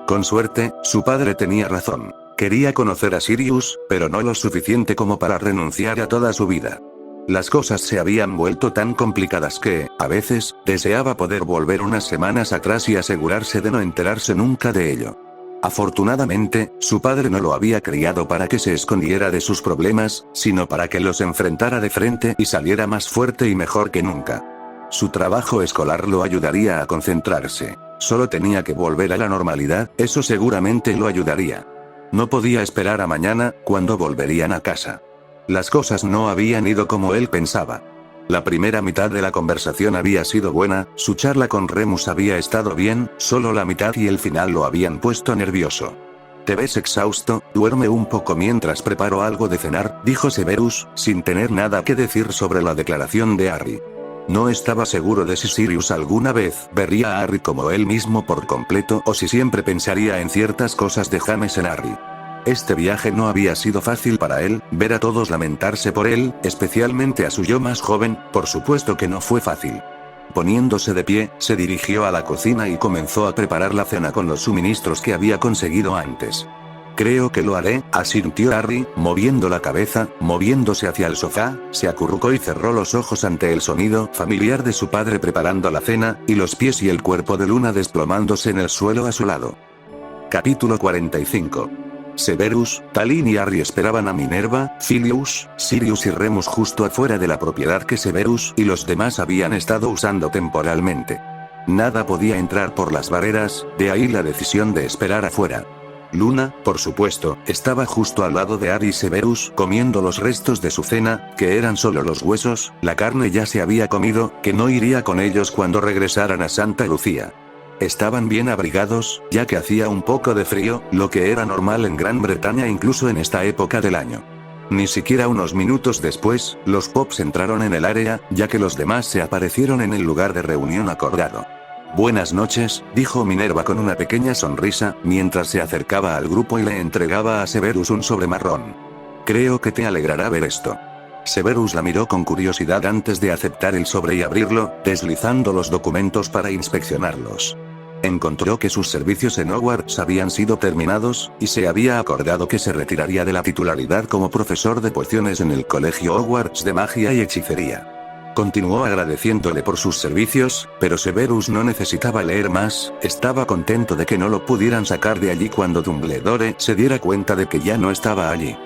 Con suerte, su padre tenía razón. Quería conocer a Sirius, pero no lo suficiente como para renunciar a toda su vida. Las cosas se habían vuelto tan complicadas que, a veces, deseaba poder volver unas semanas atrás y asegurarse de no enterarse nunca de ello. Afortunadamente, su padre no lo había criado para que se escondiera de sus problemas, sino para que los enfrentara de frente y saliera más fuerte y mejor que nunca. Su trabajo escolar lo ayudaría a concentrarse. Solo tenía que volver a la normalidad, eso seguramente lo ayudaría. No podía esperar a mañana, cuando volverían a casa. Las cosas no habían ido como él pensaba. La primera mitad de la conversación había sido buena, su charla con Remus había estado bien, solo la mitad y el final lo habían puesto nervioso. Te ves exhausto, duerme un poco mientras preparo algo de cenar, dijo Severus, sin tener nada que decir sobre la declaración de Harry. No estaba seguro de si Sirius alguna vez vería a Harry como él mismo por completo o si siempre pensaría en ciertas cosas de James en Harry. Este viaje no había sido fácil para él, ver a todos lamentarse por él, especialmente a su yo más joven, por supuesto que no fue fácil. Poniéndose de pie, se dirigió a la cocina y comenzó a preparar la cena con los suministros que había conseguido antes. Creo que lo haré, asintió Harry, moviendo la cabeza, moviéndose hacia el sofá, se acurrucó y cerró los ojos ante el sonido familiar de su padre preparando la cena, y los pies y el cuerpo de Luna desplomándose en el suelo a su lado. Capítulo 45. Severus, Talin y Harry esperaban a Minerva, Filius, Sirius y Remus justo afuera de la propiedad que Severus y los demás habían estado usando temporalmente. Nada podía entrar por las barreras, de ahí la decisión de esperar afuera. Luna, por supuesto, estaba justo al lado de Harry y Severus, comiendo los restos de su cena, que eran solo los huesos, la carne ya se había comido, que no iría con ellos cuando regresaran a Santa Lucía. Estaban bien abrigados, ya que hacía un poco de frío, lo que era normal en Gran Bretaña incluso en esta época del año. Ni siquiera unos minutos después, los Pops entraron en el área, ya que los demás se aparecieron en el lugar de reunión acordado. Buenas noches, dijo Minerva con una pequeña sonrisa, mientras se acercaba al grupo y le entregaba a Severus un sobre marrón. Creo que te alegrará ver esto. Severus la miró con curiosidad antes de aceptar el sobre y abrirlo, deslizando los documentos para inspeccionarlos. Encontró que sus servicios en Hogwarts habían sido terminados, y se había acordado que se retiraría de la titularidad como profesor de pociones en el Colegio Hogwarts de Magia y Hechicería. Continuó agradeciéndole por sus servicios, pero Severus no necesitaba leer más, estaba contento de que no lo pudieran sacar de allí cuando Dumbledore se diera cuenta de que ya no estaba allí.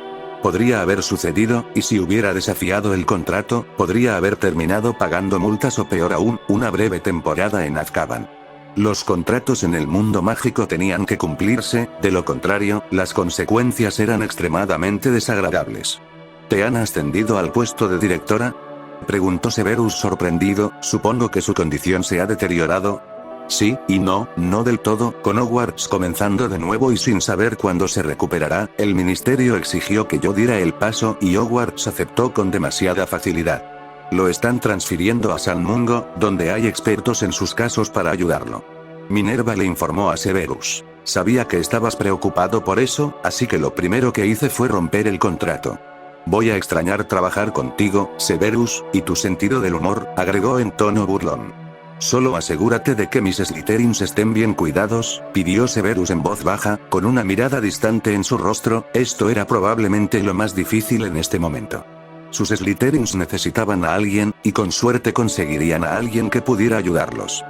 Podría haber sucedido, y si hubiera desafiado el contrato, podría haber terminado pagando multas o peor aún, una breve temporada en Azkaban. Los contratos en el mundo mágico tenían que cumplirse, de lo contrario, las consecuencias eran extremadamente desagradables. ¿Te han ascendido al puesto de directora?, preguntó Severus sorprendido, supongo que su condición se ha deteriorado. Sí, y no, no del todo, con Hogwarts comenzando de nuevo y sin saber cuándo se recuperará, el ministerio exigió que yo diera el paso y Hogwarts aceptó con demasiada facilidad. Lo están transfiriendo a San Mungo, donde hay expertos en sus casos para ayudarlo. Minerva le informó a Severus. Sabía que estabas preocupado por eso, así que lo primero que hice fue romper el contrato. Voy a extrañar trabajar contigo, Severus, y tu sentido del humor, agregó en tono burlón. Solo asegúrate de que mis Slytherins estén bien cuidados, pidió Severus en voz baja, con una mirada distante en su rostro. Esto era probablemente lo más difícil en este momento. Sus Slytherins necesitaban a alguien, y con suerte conseguirían a alguien que pudiera ayudarlos.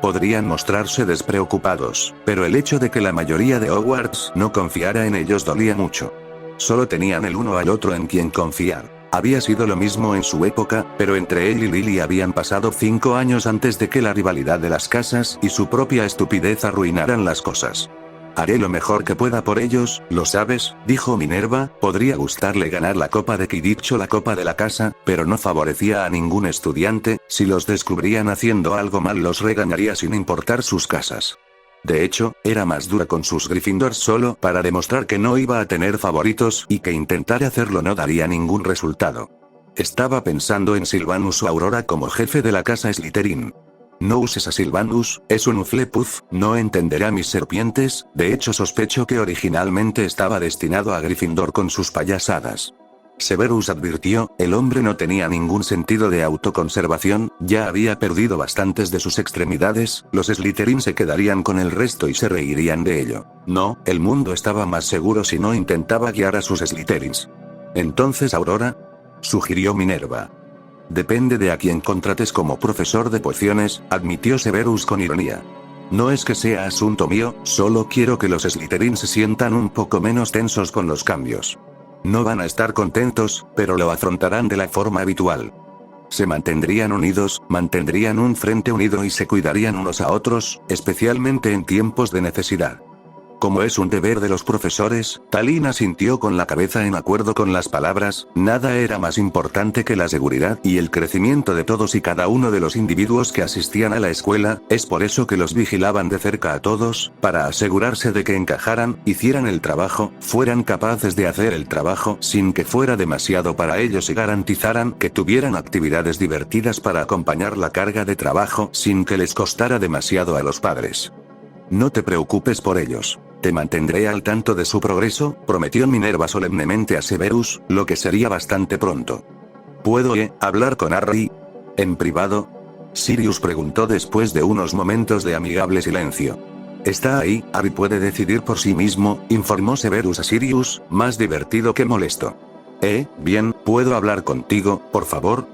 Podrían mostrarse despreocupados, pero el hecho de que la mayoría de Hogwarts no confiara en ellos dolía mucho. Solo tenían el uno al otro en quien confiar. Había sido lo mismo en su época, pero entre él y Lily habían pasado 5 años antes de que la rivalidad de las casas y su propia estupidez arruinaran las cosas. Haré lo mejor que pueda por ellos, ¿lo sabes?, dijo Minerva. Podría gustarle ganar la copa de Quidditch o la copa de la casa, pero no favorecía a ningún estudiante. Si los descubrían haciendo algo mal los regañaría sin importar sus casas. De hecho, era más dura con sus Gryffindors solo para demostrar que no iba a tener favoritos y que intentar hacerlo no daría ningún resultado. Estaba pensando en Sylvanus o Aurora como jefe de la casa Slytherin. No uses a Sylvanus, es un Hufflepuff, no entenderá mis serpientes. De hecho sospecho que originalmente estaba destinado a Gryffindor con sus payasadas. Severus advirtió, el hombre no tenía ningún sentido de autoconservación, ya había perdido bastantes de sus extremidades. Los Slytherin se quedarían con el resto y se reirían de ello. No, el mundo estaba más seguro si no intentaba guiar a sus Slytherins. Entonces Aurora, sugirió Minerva. Depende de a quien contrates como profesor de pociones, admitió Severus con ironía. No es que sea asunto mío, solo quiero que los Slytherin se sientan un poco menos tensos con los cambios. No van a estar contentos, pero lo afrontarán de la forma habitual. Se mantendrían unidos, mantendrían un frente unido y se cuidarían unos a otros, especialmente en tiempos de necesidad. Como es un deber de los profesores, Talina asintió con la cabeza en acuerdo con las palabras. Nada era más importante que la seguridad y el crecimiento de todos y cada uno de los individuos que asistían a la escuela. Es por eso que los vigilaban de cerca a todos, para asegurarse de que encajaran, hicieran el trabajo, fueran capaces de hacer el trabajo sin que fuera demasiado para ellos y garantizaran que tuvieran actividades divertidas para acompañar la carga de trabajo sin que les costara demasiado a los padres. No te preocupes por ellos. Te mantendré al tanto de su progreso, prometió Minerva solemnemente a Severus, lo que sería bastante pronto. ¿Puedo hablar con Harry? ¿En privado? Sirius preguntó después de unos momentos de amigable silencio. Está ahí, Harry puede decidir por sí mismo, informó Severus a Sirius, más divertido que molesto. Bien, ¿puedo hablar contigo, por favor?,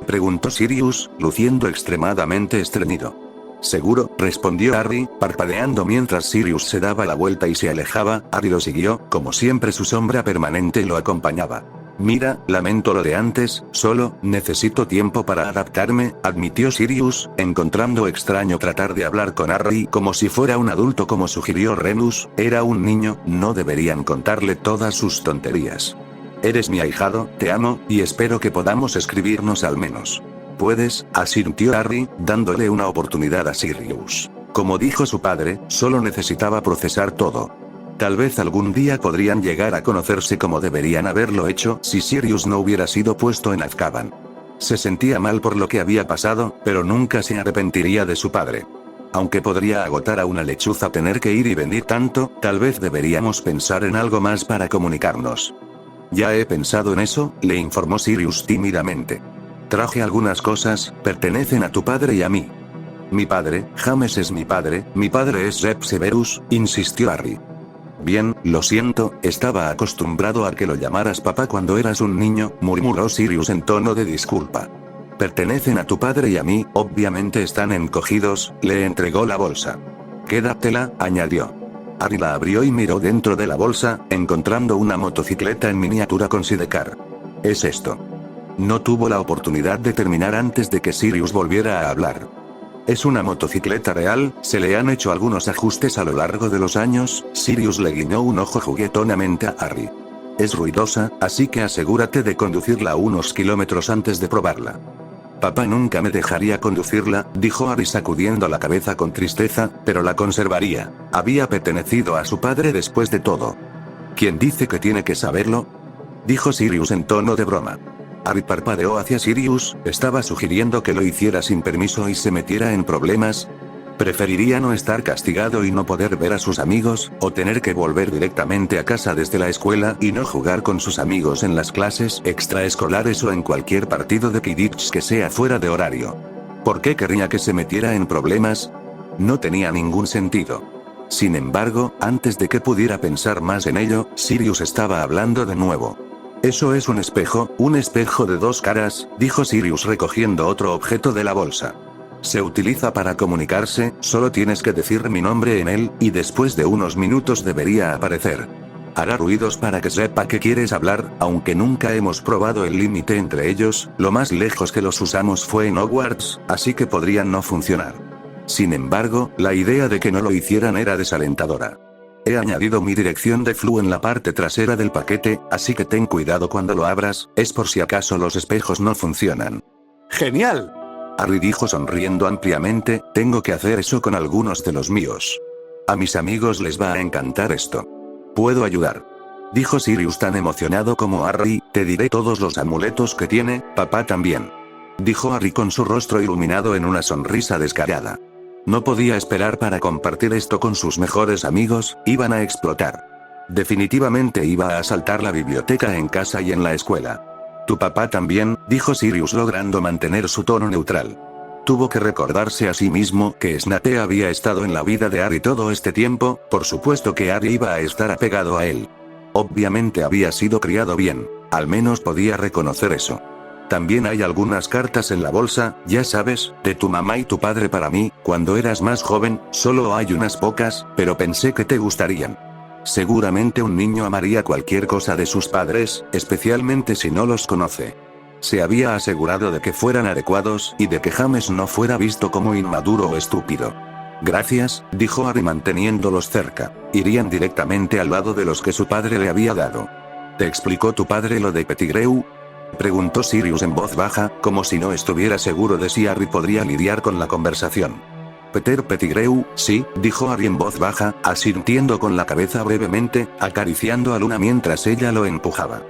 preguntó Sirius, luciendo extremadamente estreñido. Seguro, respondió Harry, parpadeando mientras Sirius se daba la vuelta y se alejaba. Harry lo siguió, como siempre su sombra permanente lo acompañaba. Mira, lamento lo de antes, solo, necesito tiempo para adaptarme, admitió Sirius, encontrando extraño tratar de hablar con Harry como si fuera un adulto como sugirió Remus. Era un niño, no deberían contarle todas sus tonterías. Eres mi ahijado, te amo, y espero que podamos escribirnos al menos. Puedes, asintió Harry, dándole una oportunidad a Sirius. Como dijo su padre, solo necesitaba procesar todo. Tal vez algún día podrían llegar a conocerse como deberían haberlo hecho si Sirius no hubiera sido puesto en Azkaban. Se sentía mal por lo que había pasado, pero nunca se arrepentiría de su padre. Aunque podría agotar a una lechuza tener que ir y venir tanto, tal vez deberíamos pensar en algo más para comunicarnos. Ya he pensado en eso, le informó Sirius tímidamente. Traje algunas cosas, pertenecen a tu padre y a mí. Mi padre, James es mi padre es Rep Severus, insistió Harry. Bien, lo siento, estaba acostumbrado a que lo llamaras papá cuando eras un niño, murmuró Sirius en tono de disculpa. Pertenecen a tu padre y a mí, obviamente están encogidos, le entregó la bolsa. Quédatela, añadió. Harry la abrió y miró dentro de la bolsa, encontrando una motocicleta en miniatura con sidecar. Es esto. No tuvo la oportunidad de terminar antes de que Sirius volviera a hablar. Es una motocicleta real, se le han hecho algunos ajustes a lo largo de los años. Sirius le guiñó un ojo juguetonamente a Harry. Es ruidosa, así que asegúrate de conducirla unos kilómetros antes de probarla. Papá nunca me dejaría conducirla, dijo Harry sacudiendo la cabeza con tristeza, pero la conservaría. Había pertenecido a su padre después de todo. ¿Quién dice que tiene que saberlo?, dijo Sirius en tono de broma. Harry parpadeó hacia Sirius, estaba sugiriendo que lo hiciera sin permiso y se metiera en problemas. Preferiría no estar castigado y no poder ver a sus amigos, o tener que volver directamente a casa desde la escuela y no jugar con sus amigos en las clases extraescolares o en cualquier partido de Quidditch que sea fuera de horario. ¿Por qué querría que se metiera en problemas? No tenía ningún sentido. Sin embargo, antes de que pudiera pensar más en ello, Sirius estaba hablando de nuevo. Eso es un espejo de dos caras, dijo Sirius recogiendo otro objeto de la bolsa. Se utiliza para comunicarse, solo tienes que decir mi nombre en él, y después de unos minutos debería aparecer. Hará ruidos para que sepa que quieres hablar, aunque nunca hemos probado el límite entre ellos, lo más lejos que los usamos fue en Hogwarts, así que podrían no funcionar. Sin embargo, la idea de que no lo hicieran era desalentadora. He añadido mi dirección de flu en la parte trasera del paquete, así que ten cuidado cuando lo abras, es por si acaso los espejos no funcionan. ¡Genial! Harry dijo sonriendo ampliamente, tengo que hacer eso con algunos de los míos. A mis amigos les va a encantar esto. Puedo ayudar. Dijo Sirius tan emocionado como Harry, te diré todos los amuletos que tiene, papá también. Dijo Harry con su rostro iluminado en una sonrisa descarada. No podía esperar para compartir esto con sus mejores amigos, iban a explotar. Definitivamente iba a asaltar la biblioteca en casa y en la escuela. Tu papá también, dijo Sirius logrando mantener su tono neutral. Tuvo que recordarse a sí mismo que Snape había estado en la vida de Harry todo este tiempo, por supuesto que Harry iba a estar apegado a él. Obviamente había sido criado bien, al menos podía reconocer eso. También hay algunas cartas en la bolsa, ya sabes, de tu mamá y tu padre para mí, cuando eras más joven, solo hay unas pocas, pero pensé que te gustarían. Seguramente un niño amaría cualquier cosa de sus padres, especialmente si no los conoce. Se había asegurado de que fueran adecuados y de que James no fuera visto como inmaduro o estúpido. Gracias, dijo Harry manteniéndolos cerca. Irían directamente al lado de los que su padre le había dado. ¿Te explicó tu padre lo de Pettigrew? Preguntó Sirius en voz baja, como si no estuviera seguro de si Harry podría lidiar con la conversación. Peter Pettigrew, sí, dijo Harry en voz baja, asintiendo con la cabeza brevemente, acariciando a Luna mientras ella lo empujaba.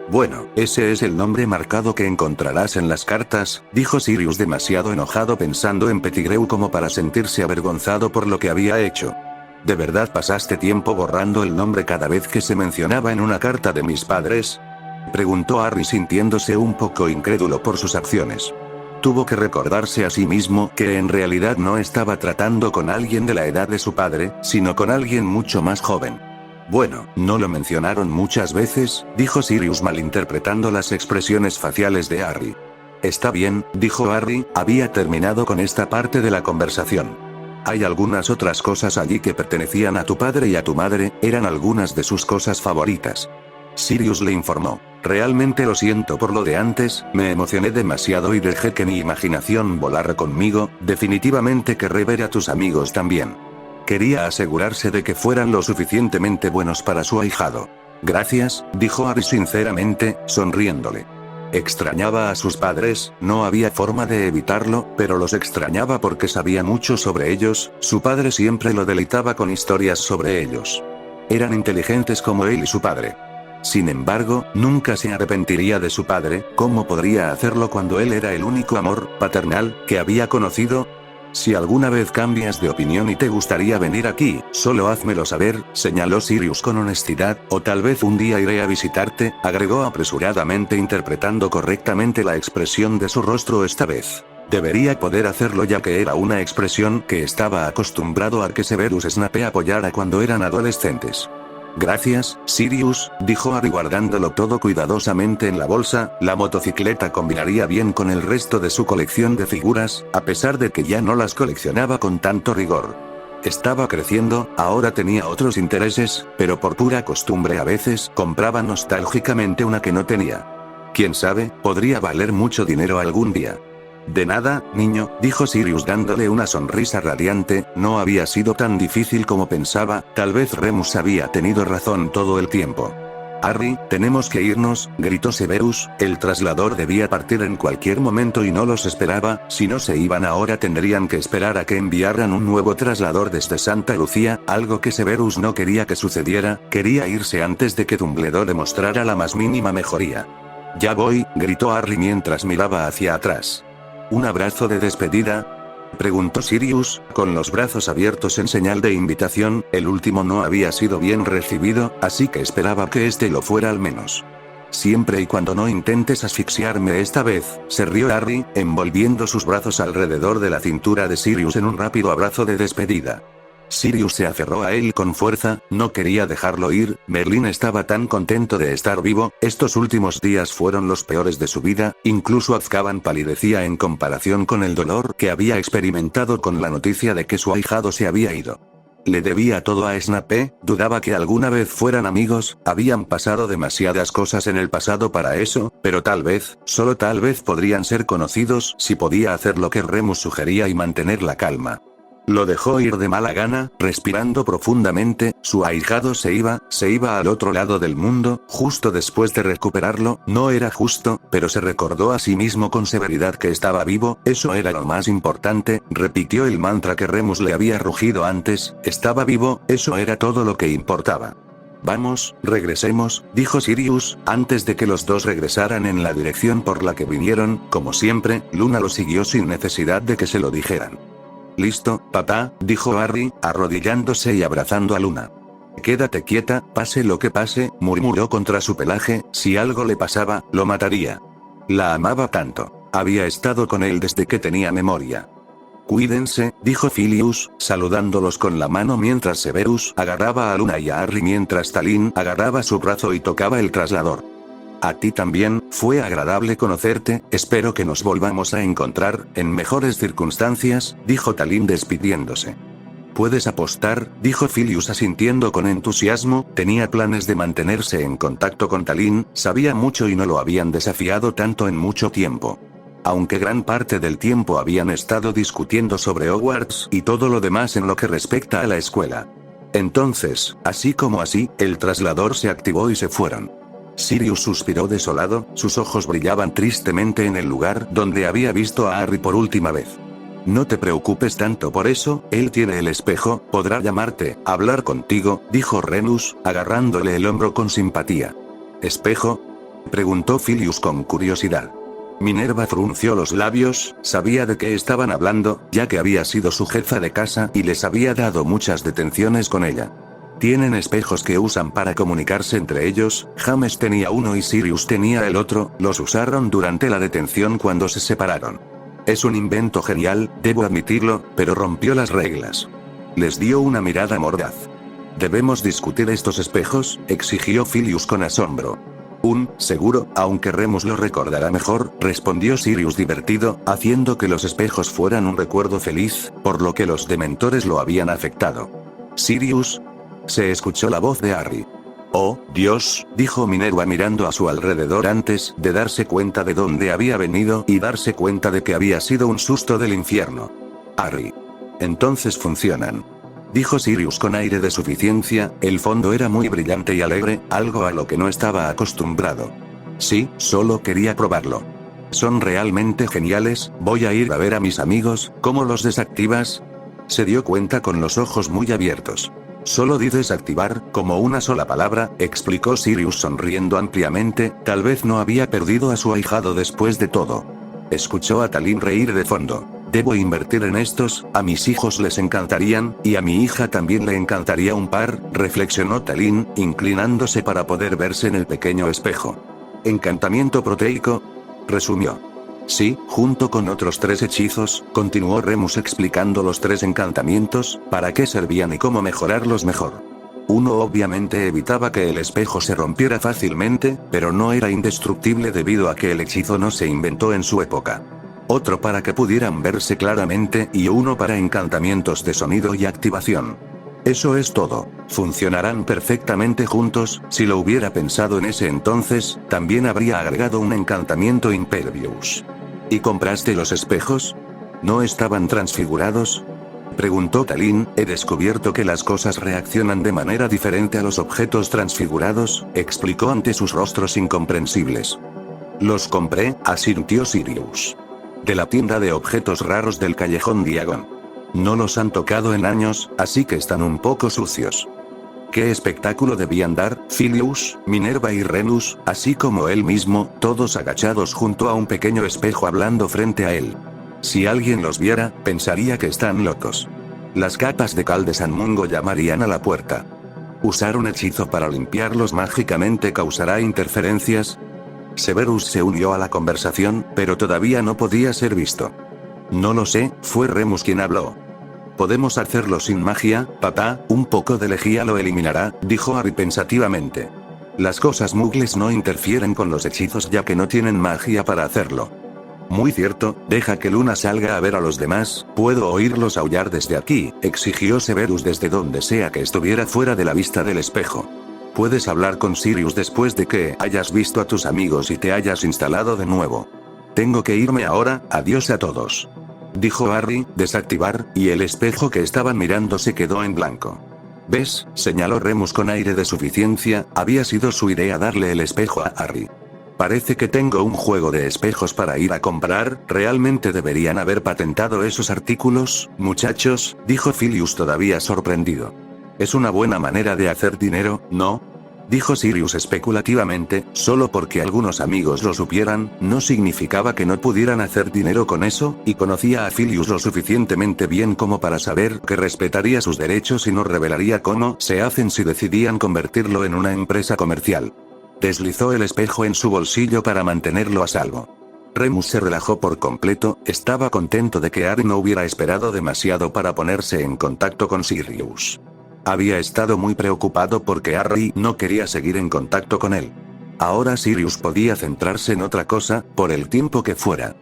Bueno, ese es el nombre marcado que encontrarás en las cartas, dijo Sirius demasiado enojado pensando en Pettigrew como para sentirse avergonzado por lo que había hecho. ¿De verdad pasaste tiempo borrando el nombre cada vez que se mencionaba en una carta de mis padres? Preguntó Harry sintiéndose un poco incrédulo por sus acciones. Tuvo que recordarse a sí mismo que en realidad no estaba tratando con alguien de la edad de su padre, sino con alguien mucho más joven. Bueno, no lo mencionaron muchas veces, dijo Sirius malinterpretando las expresiones faciales de Harry. Está bien, dijo Harry, había terminado con esta parte de la conversación. Hay algunas otras cosas allí que pertenecían a tu padre y a tu madre, eran algunas de sus cosas favoritas. Sirius le informó. Realmente lo siento por lo de antes, me emocioné demasiado y dejé que mi imaginación volara conmigo, definitivamente querré ver a tus amigos también. Quería asegurarse de que fueran lo suficientemente buenos para su ahijado. Gracias, dijo Harry sinceramente, sonriéndole. Extrañaba a sus padres, no había forma de evitarlo, pero los extrañaba porque sabía mucho sobre ellos, su padre siempre lo deleitaba con historias sobre ellos. Eran inteligentes como él y su padre. Sin embargo, nunca se arrepentiría de su padre, ¿cómo podría hacerlo cuando él era el único amor paternal que había conocido? Si alguna vez cambias de opinión y te gustaría venir aquí, solo házmelo saber, señaló Sirius con honestidad, o tal vez un día iré a visitarte, agregó apresuradamente interpretando correctamente la expresión de su rostro esta vez. Debería poder hacerlo ya que era una expresión que estaba acostumbrado a que Severus Snape apoyara cuando eran adolescentes. Gracias, Sirius, dijo Harry guardándolo todo cuidadosamente en la bolsa, la motocicleta combinaría bien con el resto de su colección de figuras, a pesar de que ya no las coleccionaba con tanto rigor. Estaba creciendo, ahora tenía otros intereses, pero por pura costumbre a veces compraba nostálgicamente una que no tenía. Quién sabe, podría valer mucho dinero algún día. De nada, niño, dijo Sirius dándole una sonrisa radiante, no había sido tan difícil como pensaba, tal vez Remus había tenido razón todo el tiempo. Harry, tenemos que irnos, gritó Severus, el traslador debía partir en cualquier momento y no los esperaba, si no se iban ahora tendrían que esperar a que enviaran un nuevo traslador desde Santa Lucía, algo que Severus no quería que sucediera, quería irse antes de que Dumbledore demostrara la más mínima mejoría. Ya voy, gritó Harry mientras miraba hacia atrás. ¿Un abrazo de despedida? Preguntó Sirius, con los brazos abiertos en señal de invitación, el último no había sido bien recibido, así que esperaba que este lo fuera al menos. Siempre y cuando no intentes asfixiarme esta vez, se rió Harry, envolviendo sus brazos alrededor de la cintura de Sirius en un rápido abrazo de despedida. Sirius se aferró a él con fuerza, no quería dejarlo ir. Merlín estaba tan contento de estar vivo. Estos últimos días fueron los peores de su vida, incluso Azkaban palidecía en comparación con el dolor que había experimentado con la noticia de que su ahijado se había ido. Le debía todo a Snape, dudaba que alguna vez fueran amigos, habían pasado demasiadas cosas en el pasado para eso, pero tal vez, solo tal vez podrían ser conocidos si podía hacer lo que Remus sugería y mantener la calma. Lo dejó ir de mala gana, respirando profundamente. Su ahijado se iba al otro lado del mundo, justo después de recuperarlo. No era justo, pero se recordó a sí mismo con severidad que estaba vivo, eso era lo más importante. Repitió el mantra que Remus le había rugido antes, estaba vivo, eso era todo lo que importaba. Vamos, regresemos, dijo Sirius, antes de que los dos regresaran en la dirección por la que vinieron. Como siempre, Luna lo siguió sin necesidad de que se lo dijeran. Listo, papá, dijo Harry, arrodillándose y abrazando a Luna. Quédate quieta, pase lo que pase, murmuró contra su pelaje, si algo le pasaba, lo mataría. La amaba tanto. Había estado con él desde que tenía memoria. Cuídense, dijo Filius, saludándolos con la mano mientras Severus agarraba a Luna y a Harry mientras Talín agarraba su brazo y tocaba el traslador. A ti también, fue agradable conocerte, espero que nos volvamos a encontrar, en mejores circunstancias, dijo Talín despidiéndose. Puedes apostar, dijo Filius asintiendo con entusiasmo, tenía planes de mantenerse en contacto con Talín, sabía mucho y no lo habían desafiado tanto en mucho tiempo. Aunque gran parte del tiempo habían estado discutiendo sobre Hogwarts y todo lo demás en lo que respecta a la escuela. Entonces, así como así, el traslador se activó y se fueron. Sirius suspiró desolado, sus ojos brillaban tristemente en el lugar donde había visto a Harry por última vez. No te preocupes tanto por eso, él tiene el espejo, podrá llamarte, hablar contigo, dijo Remus, agarrándole el hombro con simpatía. ¿Espejo? Preguntó Filius con curiosidad. Minerva frunció los labios, sabía de qué estaban hablando, ya que había sido su jefa de casa y les había dado muchas detenciones con ella. Tienen espejos que usan para comunicarse entre ellos, James tenía uno y Sirius tenía el otro, los usaron durante la detención cuando se separaron. Es un invento genial, debo admitirlo, pero rompió las reglas. Les dio una mirada mordaz. ¿Debemos discutir estos espejos?, exigió Filius con asombro. Seguro, aunque Remus lo recordará mejor, respondió Sirius divertido, haciendo que los espejos fueran un recuerdo feliz, por lo que los dementores lo habían afectado. ¿Sirius? Se escuchó la voz de Harry. Oh, Dios, dijo Minerva mirando a su alrededor antes de darse cuenta de dónde había venido y darse cuenta de que había sido un susto del infierno. Harry. Entonces funcionan. Dijo Sirius con aire de suficiencia, el fondo era muy brillante y alegre, algo a lo que no estaba acostumbrado. Sí, solo quería probarlo. Son realmente geniales, voy a ir a ver a mis amigos, ¿cómo los desactivas? Se dio cuenta con los ojos muy abiertos. Solo di desactivar, como una sola palabra, explicó Sirius sonriendo ampliamente, tal vez no había perdido a su ahijado después de todo. Escuchó a Talín reír de fondo. Debo invertir en estos, a mis hijos les encantarían, y a mi hija también le encantaría un par, reflexionó Talín, inclinándose para poder verse en el pequeño espejo. ¿Encantamiento proteico? Resumió. Sí, junto con otros 3 hechizos, continuó Remus explicando los 3 encantamientos, para qué servían y cómo mejorarlos mejor. Uno obviamente evitaba que el espejo se rompiera fácilmente, pero no era indestructible debido a que el hechizo no se inventó en su época. Otro para que pudieran verse claramente y uno para encantamientos de sonido y activación. Eso es todo. Funcionarán perfectamente juntos, si lo hubiera pensado en ese entonces, también habría agregado un encantamiento Impervious. ¿Y compraste los espejos? ¿No estaban transfigurados? Preguntó Talín, he descubierto que las cosas reaccionan de manera diferente a los objetos transfigurados, explicó ante sus rostros incomprensibles. Los compré, asintió Sirius. De la tienda de objetos raros del callejón Diagon. No los han tocado en años, así que están un poco sucios. ¿Qué espectáculo debían dar, Filius, Minerva y Remus, así como él mismo, todos agachados junto a un pequeño espejo hablando frente a él? Si alguien los viera, pensaría que están locos. Las capas de cal de San Mungo llamarían a la puerta. ¿Usar un hechizo para limpiarlos mágicamente causará interferencias? Severus se unió a la conversación, pero todavía no podía ser visto. No lo sé, fue Remus quien habló. Podemos hacerlo sin magia, papá, un poco de lejía lo eliminará, dijo Harry pensativamente. Las cosas mugles no interfieren con los hechizos ya que no tienen magia para hacerlo. Muy cierto, deja que Luna salga a ver a los demás, puedo oírlos aullar desde aquí, exigió Severus desde donde sea que estuviera fuera de la vista del espejo. Puedes hablar con Sirius después de que hayas visto a tus amigos y te hayas instalado de nuevo. Tengo que irme ahora, adiós a todos. Dijo Harry, desactivar, y el espejo que estaban mirando se quedó en blanco. ¿Ves? Señaló Remus con aire de suficiencia, había sido su idea darle el espejo a Harry. Parece que tengo un juego de espejos para ir a comprar, realmente deberían haber patentado esos artículos, muchachos, dijo Filius todavía sorprendido. Es una buena manera de hacer dinero, ¿no? Dijo Sirius especulativamente, solo porque algunos amigos lo supieran, no significaba que no pudieran hacer dinero con eso, y conocía a Filius lo suficientemente bien como para saber que respetaría sus derechos y no revelaría cómo se hacen si decidían convertirlo en una empresa comercial. Deslizó el espejo en su bolsillo para mantenerlo a salvo. Remus se relajó por completo, estaba contento de que Harry no hubiera esperado demasiado para ponerse en contacto con Sirius. Había estado muy preocupado porque Harry no quería seguir en contacto con él. Ahora Sirius podía centrarse en otra cosa, por el tiempo que fuera.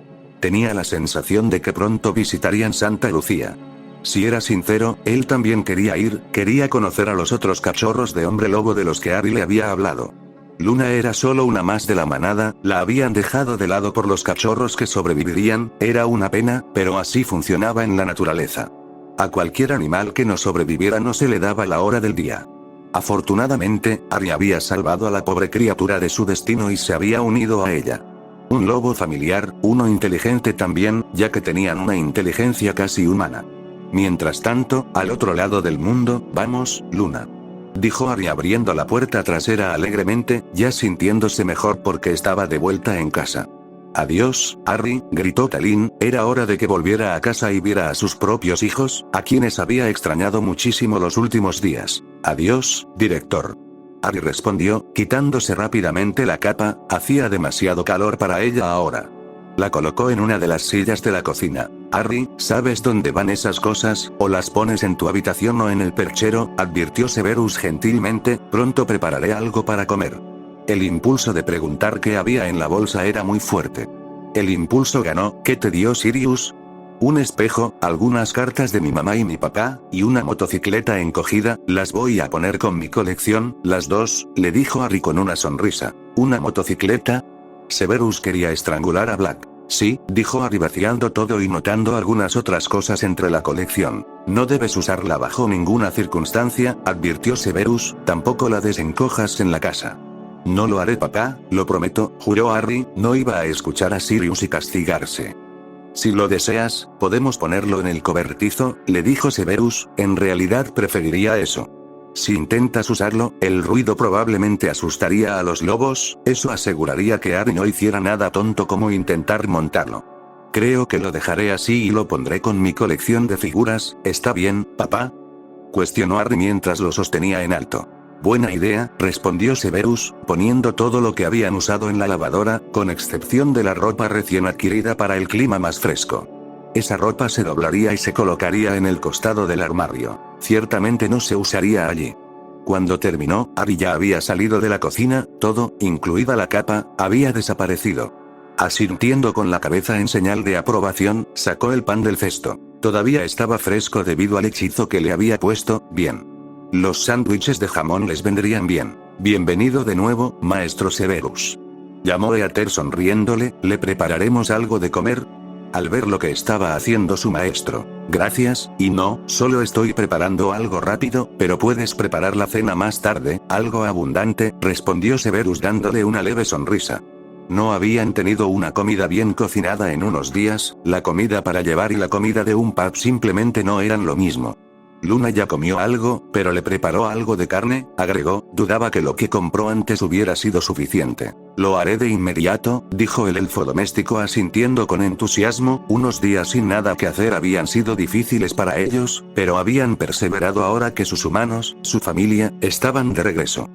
Tenía la sensación de que pronto visitarían Santa Lucía. Si era sincero, él también quería ir, quería conocer a los otros cachorros de hombre lobo de los que Harry le había hablado. Luna era solo una más de la manada, la habían dejado de lado por los cachorros que sobrevivirían, era una pena, pero así funcionaba en la naturaleza. A cualquier animal que no sobreviviera no se le daba la hora del día. Afortunadamente, Harry había salvado a la pobre criatura de su destino y se había unido a ella. Un lobo familiar, uno inteligente también, ya que tenían una inteligencia casi humana. Mientras tanto, al otro lado del mundo, vamos, Luna. Dijo Harry abriendo la puerta trasera alegremente, ya sintiéndose mejor porque estaba de vuelta en casa. Adiós, Harry, gritó Talín, era hora de que volviera a casa y viera a sus propios hijos, a quienes había extrañado muchísimo los últimos días. Adiós, director. Harry respondió, quitándose rápidamente la capa, hacía demasiado calor para ella ahora. La colocó en una de las sillas de la cocina. Harry, ¿sabes dónde van esas cosas? O las pones en tu habitación o en el perchero, advirtió Severus gentilmente, pronto prepararé algo para comer. El impulso de preguntar qué había en la bolsa era muy fuerte. El impulso ganó. ¿Qué te dio Sirius? Un espejo, algunas cartas de mi mamá y mi papá, y una motocicleta encogida, las voy a poner con mi colección, las dos, le dijo Harry con una sonrisa. ¿Una motocicleta? Severus quería estrangular a Black. Sí, dijo Harry vaciando todo y notando algunas otras cosas entre la colección. No debes usarla bajo ninguna circunstancia, advirtió Severus, tampoco la desencojas en la casa. No lo haré papá, lo prometo, juró Harry, no iba a escuchar a Sirius y castigarse. Si lo deseas, podemos ponerlo en el cobertizo, le dijo Severus, en realidad preferiría eso. Si intentas usarlo, el ruido probablemente asustaría a los lobos, eso aseguraría que Harry no hiciera nada tonto como intentar montarlo. Creo que lo dejaré así y lo pondré con mi colección de figuras, ¿está bien, papá? Cuestionó Harry mientras lo sostenía en alto. Buena idea, respondió Severus, poniendo todo lo que habían usado en la lavadora, con excepción de la ropa recién adquirida para el clima más fresco. Esa ropa se doblaría y se colocaría en el costado del armario. Ciertamente no se usaría allí. Cuando terminó, Harry ya había salido de la cocina, todo, incluida la capa, había desaparecido. Asintiendo con la cabeza en señal de aprobación, sacó el pan del cesto. Todavía estaba fresco debido al hechizo que le había puesto, bien. Los sándwiches de jamón les vendrían bien. Bienvenido de nuevo, maestro Severus. Llamó Eater sonriéndole, ¿le prepararemos algo de comer? Al ver lo que estaba haciendo su maestro. Gracias, y no, solo estoy preparando algo rápido, pero puedes preparar la cena más tarde, algo abundante, respondió Severus dándole una leve sonrisa. No habían tenido una comida bien cocinada en unos días, la comida para llevar y la comida de un pub simplemente no eran lo mismo. Luna ya comió algo, pero le preparó algo de carne, agregó, dudaba que lo que compró antes hubiera sido suficiente. Lo haré de inmediato, dijo el elfo doméstico asintiendo con entusiasmo. Unos días sin nada que hacer habían sido difíciles para ellos, pero habían perseverado ahora que sus humanos, su familia, estaban de regreso.